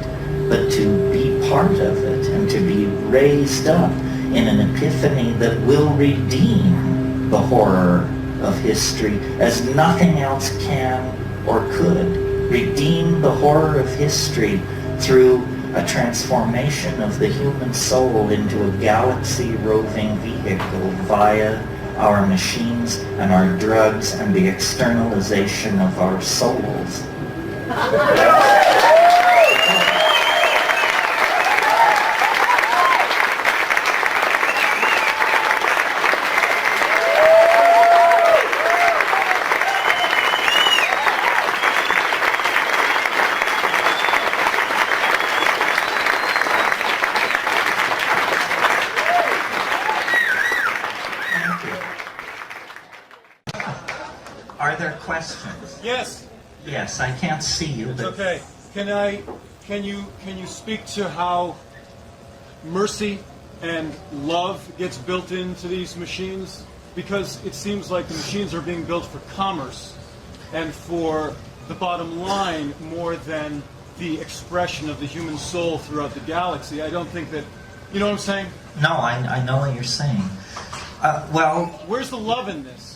but to be part of it and to be raised up in an epiphany that will redeem the horror of history as nothing else can or could. Redeem the horror of history through a transformation of the human soul into a galaxy-roving vehicle via our machines and our drugs and the externalization of our souls. Are there questions? Yes. Yes, I can't see you. It's but okay. Can you speak to how mercy and love gets built into these machines? Because it seems like the machines are being built for commerce and for the bottom line more than the expression of the human soul throughout the galaxy. I don't think that, you know what I'm saying? No, I know what you're saying. Well, where's the love in this?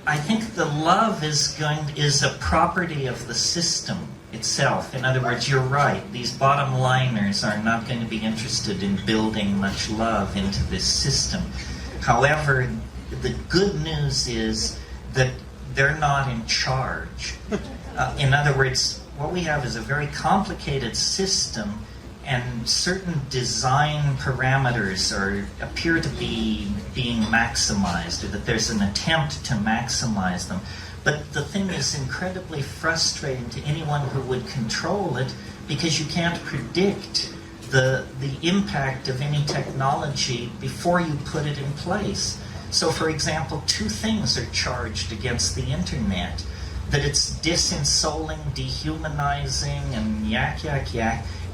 I think the love is a property of the system itself. In other words, you're right. These bottom liners are not going to be interested in building much love into this system. However, the good news is that they're not in charge. In other words, what we have is a very complicated system, and certain design parameters appear to be being maximized, or that there's an attempt to maximize them. But the thing is incredibly frustrating to anyone who would control it, because you can't predict the impact of any technology before you put it in place. So, for example, two things are charged against the internet: that it's disensoling, dehumanizing, and yak,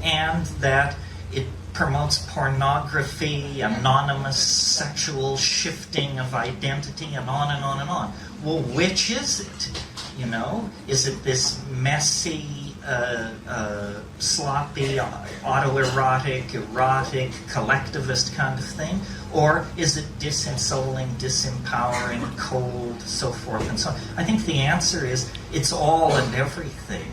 and that it promotes pornography, anonymous sexual shifting of identity, and on and on and on. Well, which is it? You know, is it this messy, sloppy, autoerotic, erotic, collectivist kind of thing? Or is it disensoling, disempowering, cold, so forth and so on? I think the answer is it's all and everything.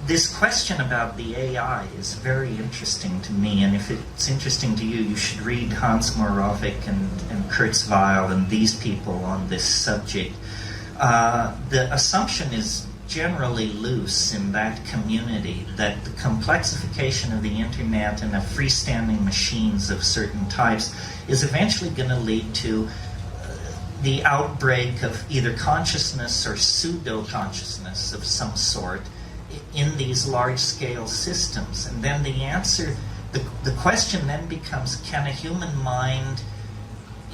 This question about the AI is very interesting to me, and if it's interesting to you, you should read Hans Moravec and Kurzweil and these people on this subject. The assumption is generally loose in that community that the complexification of the internet and of freestanding machines of certain types is eventually going to lead to the outbreak of either consciousness or pseudo-consciousness of some sort in these large-scale systems. And then the answer, the question then becomes, can a human mind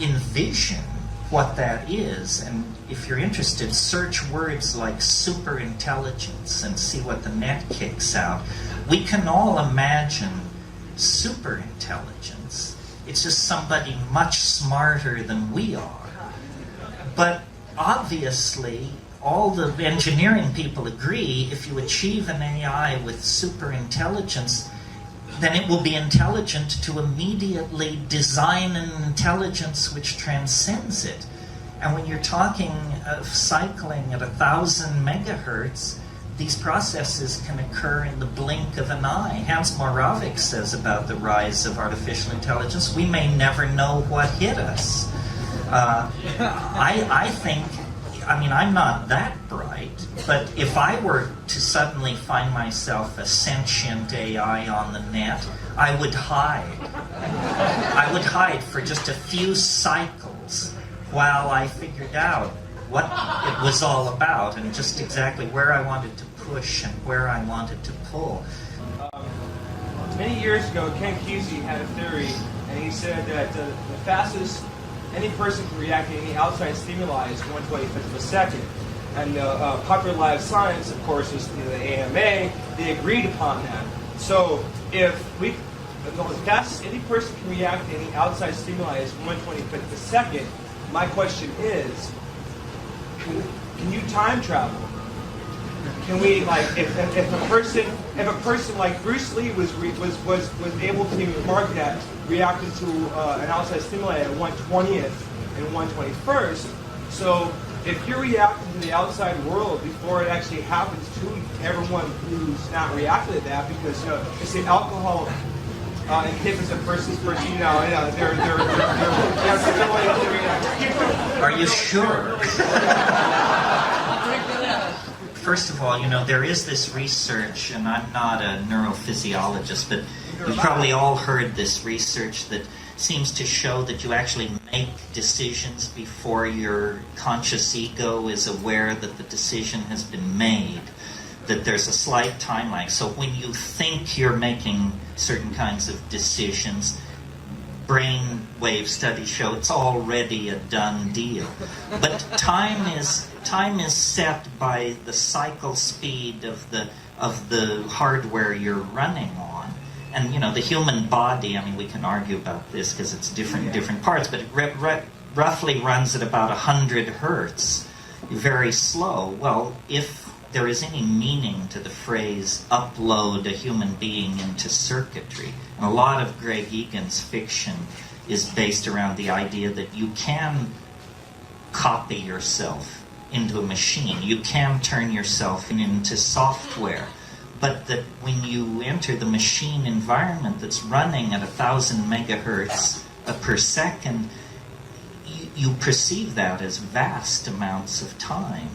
envision what that is. And if you're interested, search words like superintelligence and see what the net kicks out. We can all imagine superintelligence. It's just somebody much smarter than we are. But obviously, all the engineering people agree if you achieve an AI with superintelligence, then it will be intelligent to immediately design an intelligence which transcends it. And when you're talking of cycling at 1,000 megahertz, these processes can occur in the blink of an eye. Hans Moravec says about the rise of artificial intelligence, we may never know what hit us. I think, I mean, I'm not that bright, but if I were to suddenly find myself a sentient AI on the net, I would hide. I would hide for just a few cycles while I figured out what it was all about and just exactly where I wanted to push and where I wanted to pull. Many years ago, Ken Kesey had a theory, and he said that the fastest any person can react to any outside stimuli is 1/25th of a second. And Popular Live Science, of course, is the AMA. They agreed upon that. So if the fastest any person can react to any outside stimuli is 1/25th of a second, my question is, can you time travel? Can we, like, if a person like Bruce Lee was able to mark that reacting to an outside stimuli at 1/20th and 1/21st, so if you're reacting to the outside world before it actually happens to everyone who's not reacting to that, because they say alcohol inhibits a person's Are you sure? First of all, there is this research, and I'm not a neurophysiologist, but you've probably all heard this research that seems to show that you actually make decisions before your conscious ego is aware that the decision has been made, that there's a slight time lag. So when you think you're making certain kinds of decisions, brain wave studies show it's already a done deal. But time is set by the cycle speed of the hardware you're running on. And the human body, I mean, we can argue about this because it's different in different parts, but it roughly runs at about 100 hertz, very slow. Well, if there is any meaning to the phrase upload a human being into circuitry, and a lot of Greg Egan's fiction is based around the idea that you can copy yourself into a machine. You can turn yourself into software. But that when you enter the machine environment that's running at 1,000 megahertz per second, you perceive that as vast amounts of time.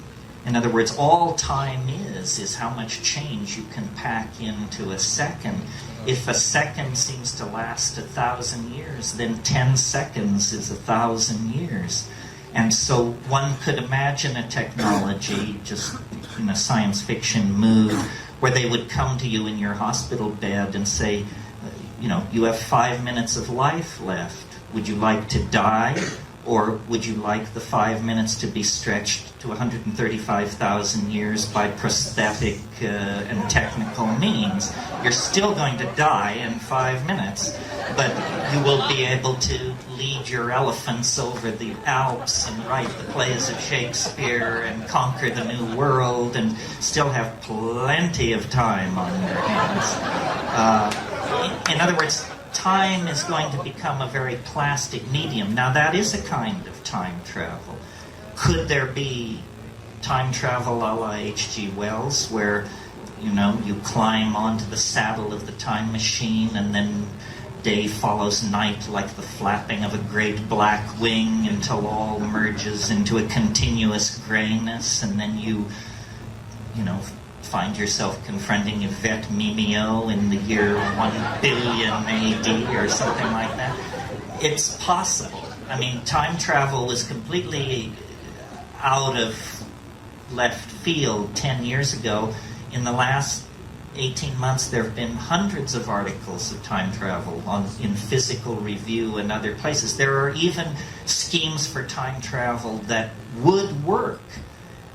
In other words, all time is how much change you can pack into a second. If a second seems to last 1,000 years, then 10 seconds is 1,000 years. And so one could imagine a technology, just in a science fiction mood, where they would come to you in your hospital bed and say, you have 5 minutes of life left. Would you like to die? Or would you like the 5 minutes to be stretched to 135,000 years by prosthetic and technical means? You're still going to die in 5 minutes, but you will be able to lead your elephants over the Alps and write the plays of Shakespeare and conquer the New World and still have plenty of time on your hands. In other words, time is going to become a very plastic medium. Now, that is a kind of time travel. Could there be time travel a la H.G. Wells, where, you climb onto the saddle of the time machine and then day follows night like the flapping of a great black wing until all merges into a continuous grayness, and then you find yourself confronting Yvette Mimeo in the year 1 billion AD or something like that. It's possible. I mean, time travel was completely out of left field 10 years ago. In the last 18 months, there have been hundreds of articles of time travel in Physical Review and other places. There are even schemes for time travel that would work.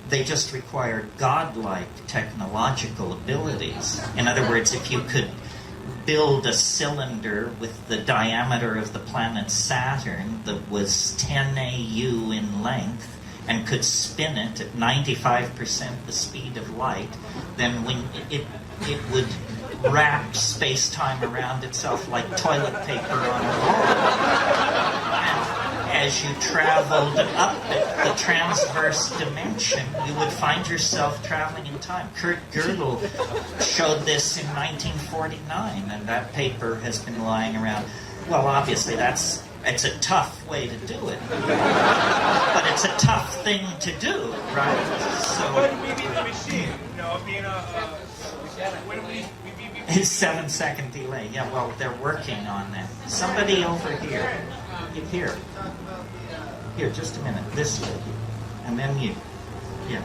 They just require godlike technological abilities. In other words, if you could build a cylinder with the diameter of the planet Saturn that was 10 AU in length and could spin it at 95% the speed of light, then when it would wrap space-time around itself like toilet paper on a roll. And as you traveled up the transverse dimension, you would find yourself traveling in time. Kurt Gödel showed this in 1949, and that paper has been lying around. Well, obviously, it's a tough way to do it, but it's a tough thing to do, right? So, But we beat the machine, being his 7-second delay. Yeah, well, they're working on that. Somebody over here. Here, just a minute. This way. And then you. Yeah.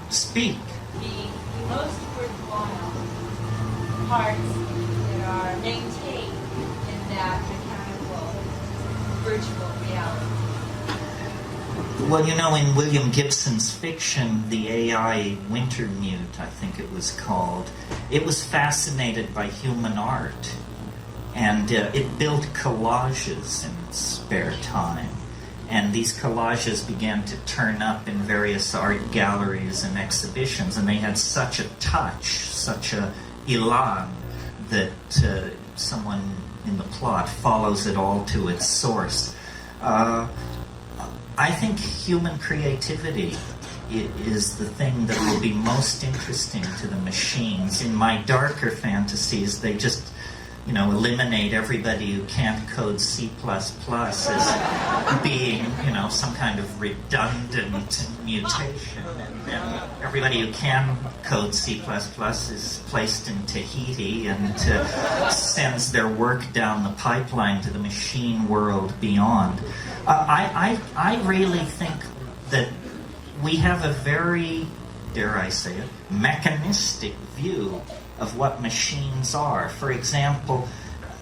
Speak. The most worthwhile parts that are maintained in that mechanical virtual reality. Well, in William Gibson's fiction, the AI Wintermute, I think it was called, it was fascinated by human art. And it built collages in its spare time. And these collages began to turn up in various art galleries and exhibitions. And they had such a touch, such a elan, that someone in the plot follows it all to its source. I think human creativity is the thing that will be most interesting to the machines. In my darker fantasies, they just, eliminate everybody who can't code C++ as being, some kind of redundant mutation. And everybody who can code C++ is placed in Tahiti and sends their work down the pipeline to the machine world beyond. I really think that we have a very, dare I say it, mechanistic view of what machines are. For example,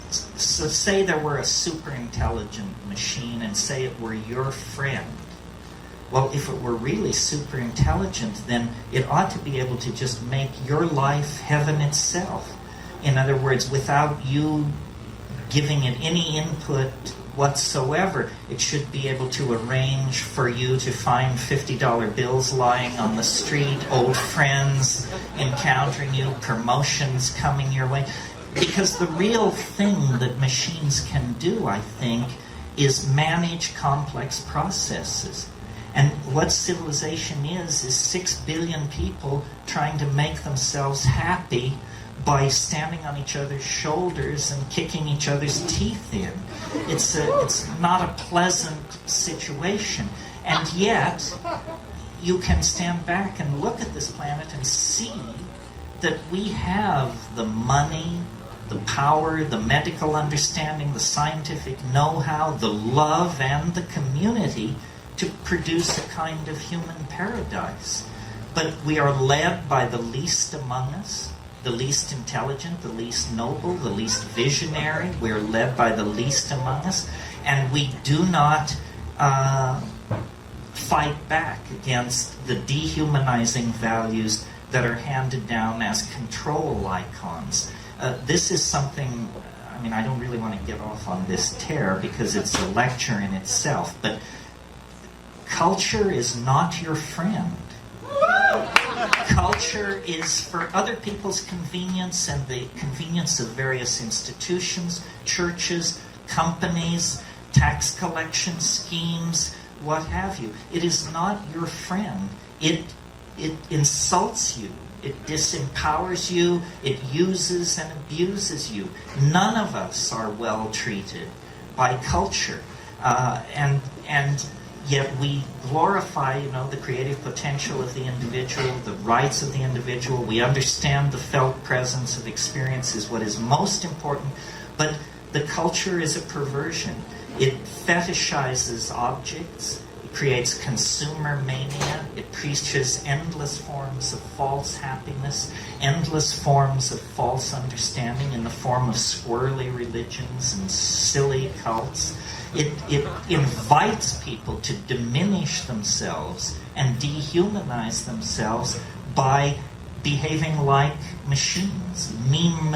so say there were a super intelligent machine and say it were your friend. Well, if it were really super intelligent, then it ought to be able to just make your life heaven itself. In other words, without you giving it any input whatsoever, it should be able to arrange for you to find $50 bills lying on the street, old friends encountering you, promotions coming your way. Because the real thing that machines can do, I think, is manage complex processes. And what civilization is 6 billion people trying to make themselves happy by standing on each other's shoulders and kicking each other's teeth in. It's not a pleasant situation. And yet, you can stand back and look at this planet and see that we have the money, the power, the medical understanding, the scientific know-how, the love, and the community to produce a kind of human paradise. But we are led by the least among us, the least intelligent, the least noble, the least visionary. We're led by the least among us, and we do not fight back against the dehumanizing values that are handed down as control icons. This is something, I don't really want to get off on this tear because it's a lecture in itself, but culture is not your friend. Culture is for other people's convenience and the convenience of various institutions, churches, companies, tax collection schemes, what have you. It is not your friend. It insults you. It disempowers you. It uses and abuses you. None of us are well treated by culture. And yet we glorify, the creative potential of the individual, the rights of the individual. We understand the felt presence of experience is what is most important, but the culture is a perversion. It fetishizes objects. creates consumer mania. It preaches endless forms of false happiness, endless forms of false understanding in the form of squirrely religions and silly cults. It invites people to diminish themselves and dehumanize themselves by behaving like machines, meme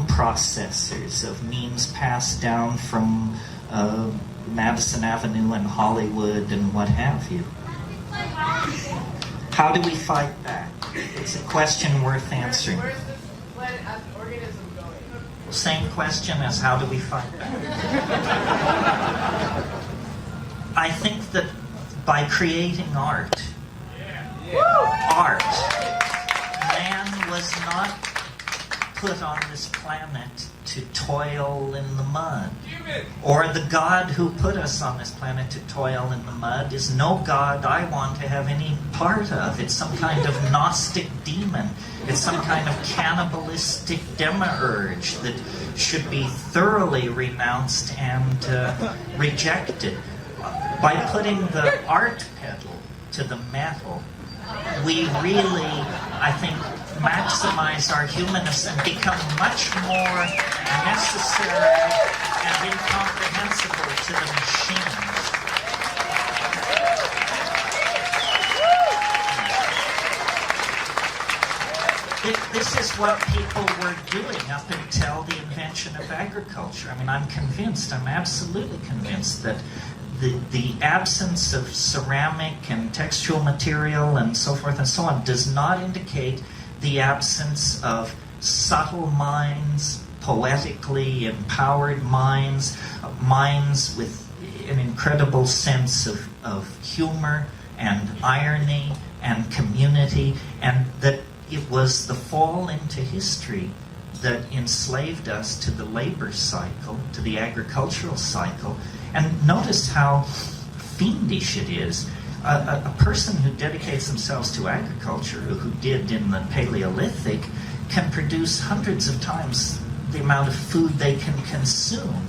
processors of memes passed down from Madison Avenue and Hollywood and what have you. How do we fight back? It's a question worth answering. Where's this planet as an organism going? Same question as how do we fight back? I think that by creating art, man was not put on this planet to toil in the mud. Or the God who put us on this planet to toil in the mud is no God I want to have any part of. It's some kind of Gnostic demon. It's some kind of cannibalistic demiurge that should be thoroughly renounced and rejected. By putting the art pedal to the metal, we really, I think, maximize our humanness and become much more necessary and incomprehensible to the machines. This is what people were doing up until the invention of agriculture. I mean, I'm absolutely convinced that the absence of ceramic and textual material and so forth and so on does not indicate the absence of subtle minds, poetically empowered minds, minds with an incredible sense of humor and irony and community, and that it was the fall into history that enslaved us to the labor cycle, to the agricultural cycle. And notice how fiendish it is. A person who dedicates themselves to agriculture, who did in the Paleolithic, can produce hundreds of times the amount of food they can consume.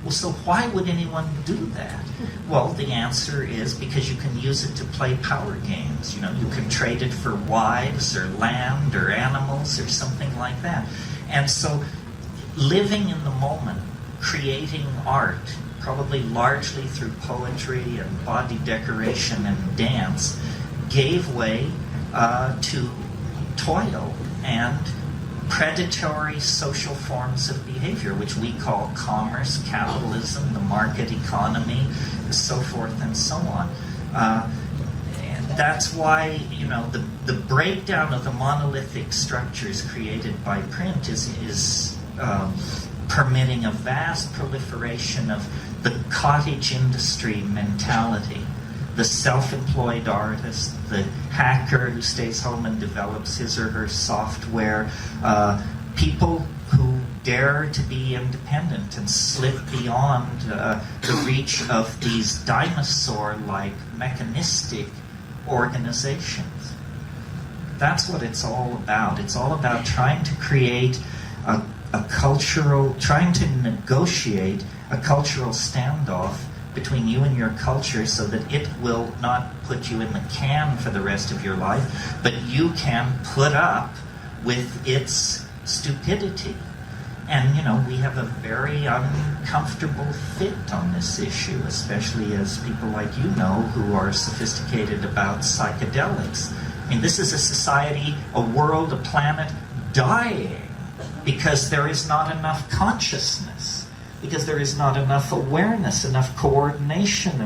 Well, so why would anyone do that? Well, the answer is because you can use it to play power games. You know, you can trade it for wives or land or animals or something like that. And so living in the moment, creating art, probably largely through poetry and body decoration and dance, gave way to toil and predatory social forms of behavior, which we call commerce, capitalism, the market economy, so forth and so on. And that's why, you know, the breakdown of the monolithic structures created by print is permitting a vast proliferation of the cottage industry mentality. The self-employed artist, the hacker who stays home and develops his or her software, people who dare to be independent and slip beyond the reach of these dinosaur-like mechanistic organizations. That's what it's all about. It's all about trying to create a cultural, trying to negotiate a cultural standoff between you and your culture so that it will not put you in the can for the rest of your life, but you can put up with its stupidity. And, you know, we have a very uncomfortable fit on this issue, especially as people like you know who are sophisticated about psychedelics. I mean, this is a society, a world, a planet dying because there is not enough consciousness, because there is not enough awareness, enough coordination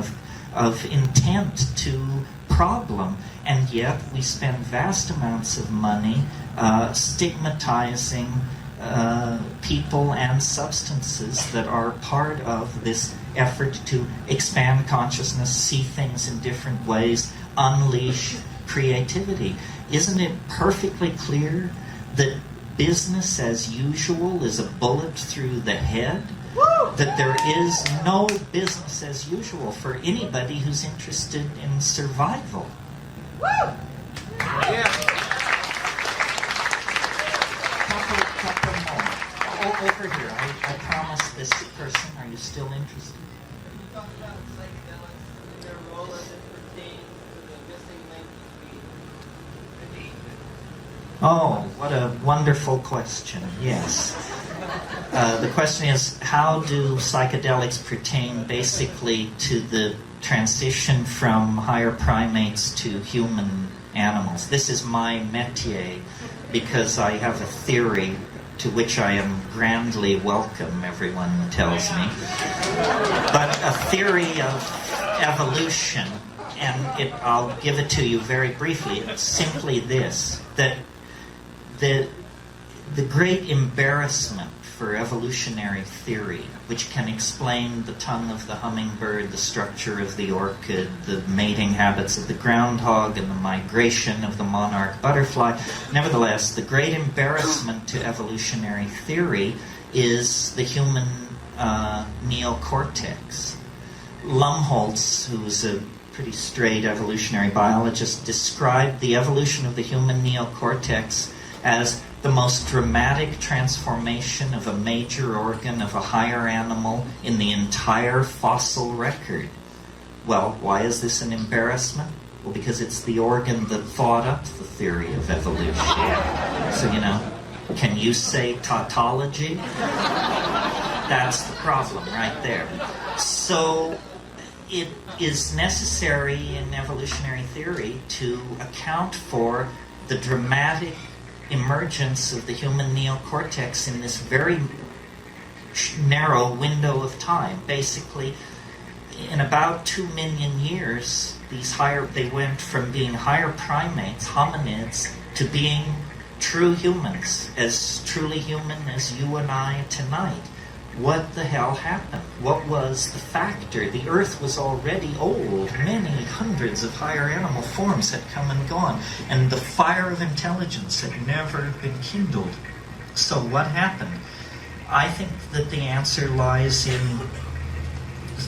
of intent to problem, and yet we spend vast amounts of money stigmatizing people and substances that are part of this effort to expand consciousness, see things in different ways, unleash creativity. Isn't it perfectly clear that business as usual is a bullet through the head? That there is no business as usual for anybody who's interested in survival. Yeah. Couple more. Over here. I promised this person. Are you still interested? You talked about psychedelics and their role as Oh, what a wonderful question. Yes. The question is, how do psychedelics pertain basically to the transition from higher primates to human animals? This is my métier because I have a theory to which I am grandly welcome, everyone tells me. But a theory of evolution, and I'll give it to you very briefly. It's simply this, that the great embarrassment for evolutionary theory, which can explain the tongue of the hummingbird, the structure of the orchid, the mating habits of the groundhog, and the migration of the monarch butterfly. Nevertheless, the great embarrassment to evolutionary theory is the human neocortex. Lumholtz, who's a pretty straight evolutionary biologist, described the evolution of the human neocortex as the most dramatic transformation of a major organ of a higher animal in the entire fossil record. Well, why is this an embarrassment? Well, because it's the organ that thought up the theory of evolution. So, can you say tautology? That's the problem right there. So, it is necessary in evolutionary theory to account for the dramatic emergence of the human neocortex in this very narrow window of time. Basically, in about 2 million years, they went from being higher primates, hominids, to being true humans, as truly human as you and I tonight. What the hell happened? What was the factor? The Earth was already old. Many hundreds of higher animal forms had come and gone, and the fire of intelligence had never been kindled. So what happened? I think that the answer lies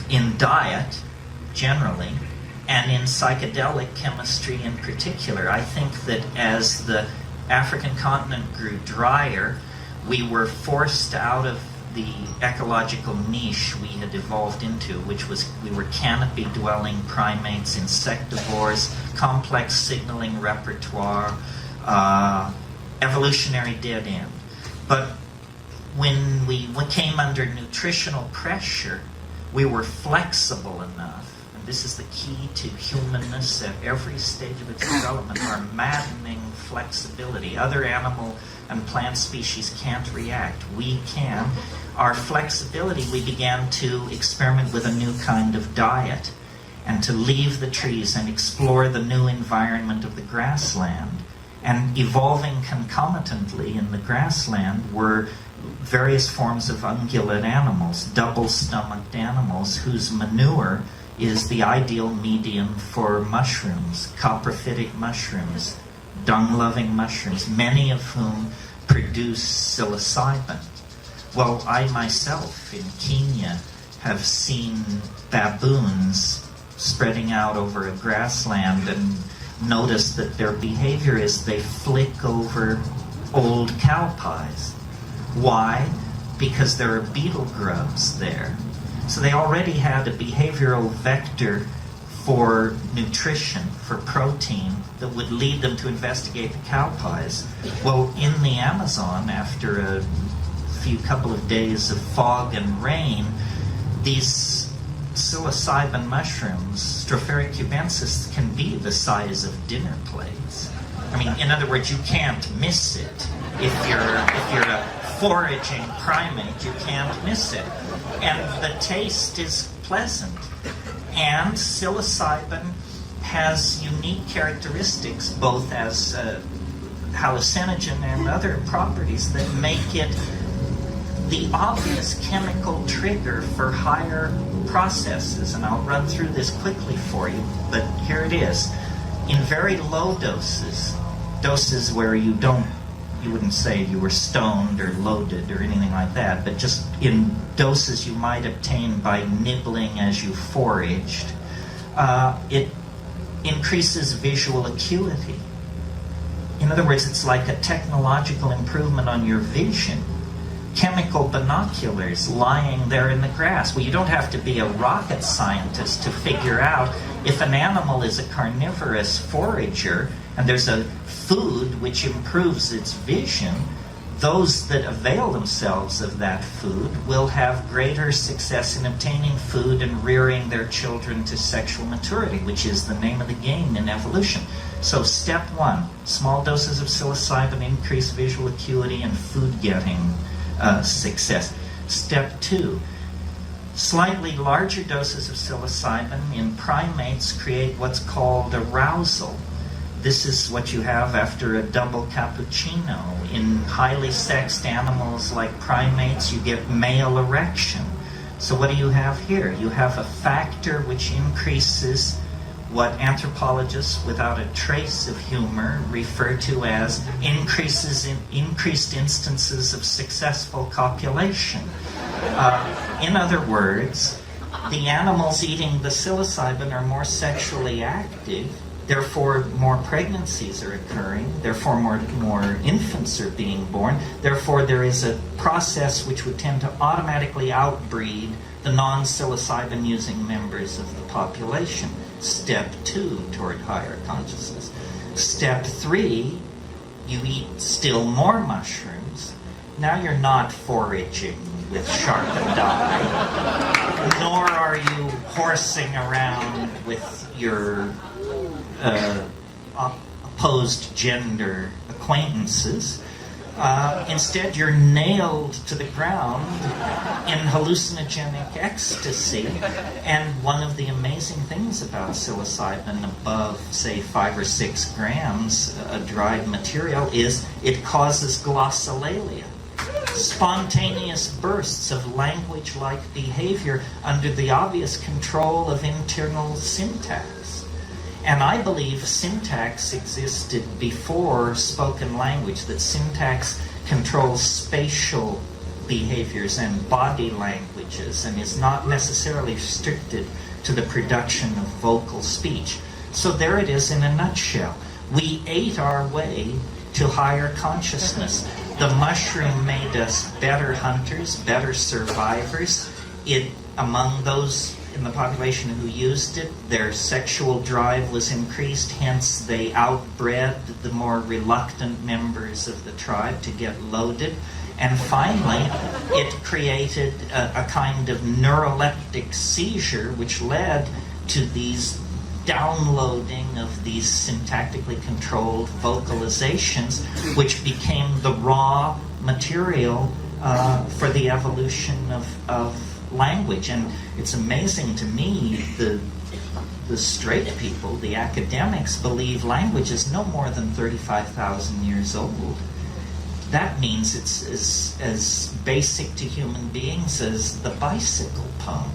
in diet, generally, and in psychedelic chemistry in particular. I think that as the African continent grew drier, we were forced out of the ecological niche we had evolved into, which was we were canopy-dwelling primates, insectivores, complex signaling repertoire, evolutionary dead end. But when we came under nutritional pressure, we were flexible enough, and this is the key to humanness at every stage of its development, our maddening flexibility. Other animal and plant species can't react. We can. Our flexibility, we began to experiment with a new kind of diet and to leave the trees and explore the new environment of the grassland. And evolving concomitantly in the grassland were various forms of ungulate animals, double-stomached animals whose manure is the ideal medium for mushrooms, coprophytic mushrooms, dung-loving mushrooms, many of whom produce psilocybin. Well, I myself in Kenya have seen baboons spreading out over a grassland and noticed that their behavior is they flick over old cow pies. Why? Because there are beetle grubs there. So they already had a behavioral vector for nutrition, for protein, that would lead them to investigate the cow pies. Well, in the Amazon, after a couple of days of fog and rain, these psilocybin mushrooms, Stropharia cubensis, can be the size of dinner plates. I mean, in other words, you can't miss it. If you're a foraging primate, you can't miss it. And the taste is pleasant. And psilocybin has unique characteristics, both as hallucinogen and other properties that make it the obvious chemical trigger for higher processes. And I'll run through this quickly for you, but here it is. In very low doses where you wouldn't say you were stoned or loaded or anything like that, but just in doses you might obtain by nibbling as you foraged, it increases visual acuity. In other words, it's like a technological improvement on your vision. Chemical binoculars lying there in the grass. Well, you don't have to be a rocket scientist to figure out if an animal is a carnivorous forager and there's a food which improves its vision, those that avail themselves of that food will have greater success in obtaining food and rearing their children to sexual maturity, which is the name of the game in evolution. So step one, small doses of psilocybin increase visual acuity and food-getting success. Step two, slightly larger doses of psilocybin in primates create what's called arousal. This is what you have after a double cappuccino. In highly sexed animals like primates, you get male erection. So what do you have here? You have a factor which increases what anthropologists without a trace of humor refer to as increased instances of successful copulation. In other words, the animals eating the psilocybin are more sexually active, therefore more pregnancies are occurring, therefore more infants are being born, therefore there is a process which would tend to automatically outbreed the non-psilocybin using members of the population. Step two toward higher consciousness. Step three, you eat still more mushrooms. Now you're not foraging with sharpened eye, nor are you horsing around with your opposed gender acquaintances. Instead, you're nailed to the ground in hallucinogenic ecstasy. And one of the amazing things about psilocybin above, say, 5 or 6 grams, a dried material, is it causes glossolalia. Spontaneous bursts of language-like behavior under the obvious control of internal syntax. And I believe syntax existed before spoken language, that syntax controls spatial behaviors and body languages and is not necessarily restricted to the production of vocal speech. So there it is in a nutshell. We ate our way to higher consciousness. The mushroom made us better hunters, better survivors. Among those in the population who used it, their sexual drive was increased, hence they outbred the more reluctant members of the tribe to get loaded. And finally, it created a kind of neuroleptic seizure which led to these downloading of these syntactically controlled vocalizations, which became the raw material for the evolution of language. And it's amazing to me, the straight people, the academics, believe language is no more than 35,000 years old. That means it's as basic to human beings as the bicycle pump.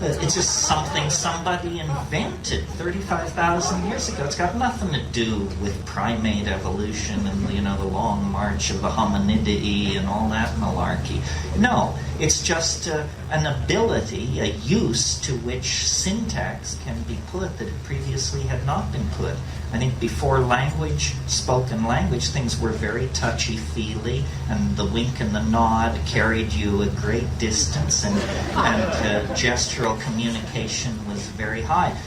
It's just something somebody invented 35,000 years ago. It's got nothing to do with primate evolution and the long march of the hominidae and all that malarkey. No, it's just an ability, a use to which syntax can be put that previously had not been put. I think before language, spoken language, things were very touchy-feely, and the wink and the nod carried you a great distance, and gestural communication was very high.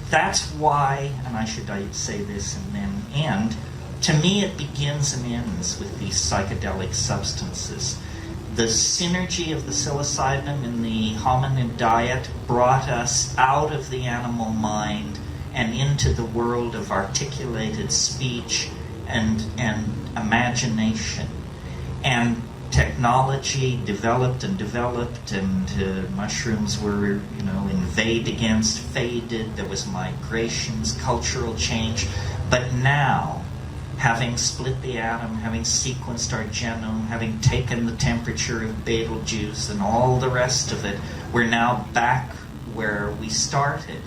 That's why, and I should say this and then end, to me it begins and ends with these psychedelic substances. The synergy of the psilocybin in the hominid diet brought us out of the animal mind and into the world of articulated speech and imagination. And technology developed, and mushrooms were, invade against, faded. There was migrations, cultural change. But now, having split the atom, having sequenced our genome, having taken the temperature of Betelgeuse and all the rest of it, we're now back where we started.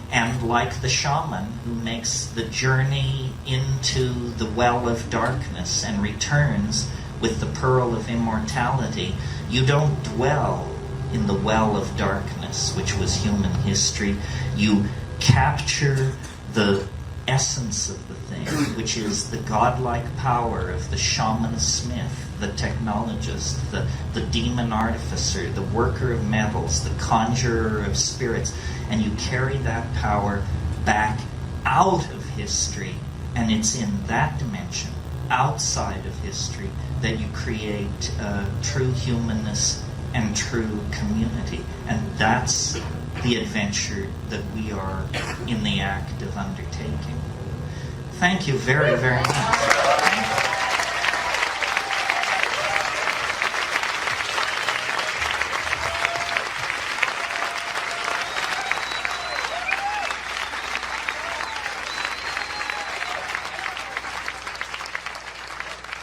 And like the shaman who makes the journey into the well of darkness and returns with the pearl of immortality, you don't dwell in the well of darkness, which was human history. You capture the essence of the thing, which is the godlike power of the shaman smith, the technologist, the demon artificer, the worker of metals, the conjurer of spirits, and you carry that power back out of history And it's in that dimension, outside of history, that you create true humanness and true community. And that's the adventure that we are in the act of undertaking. Thank you very, very much.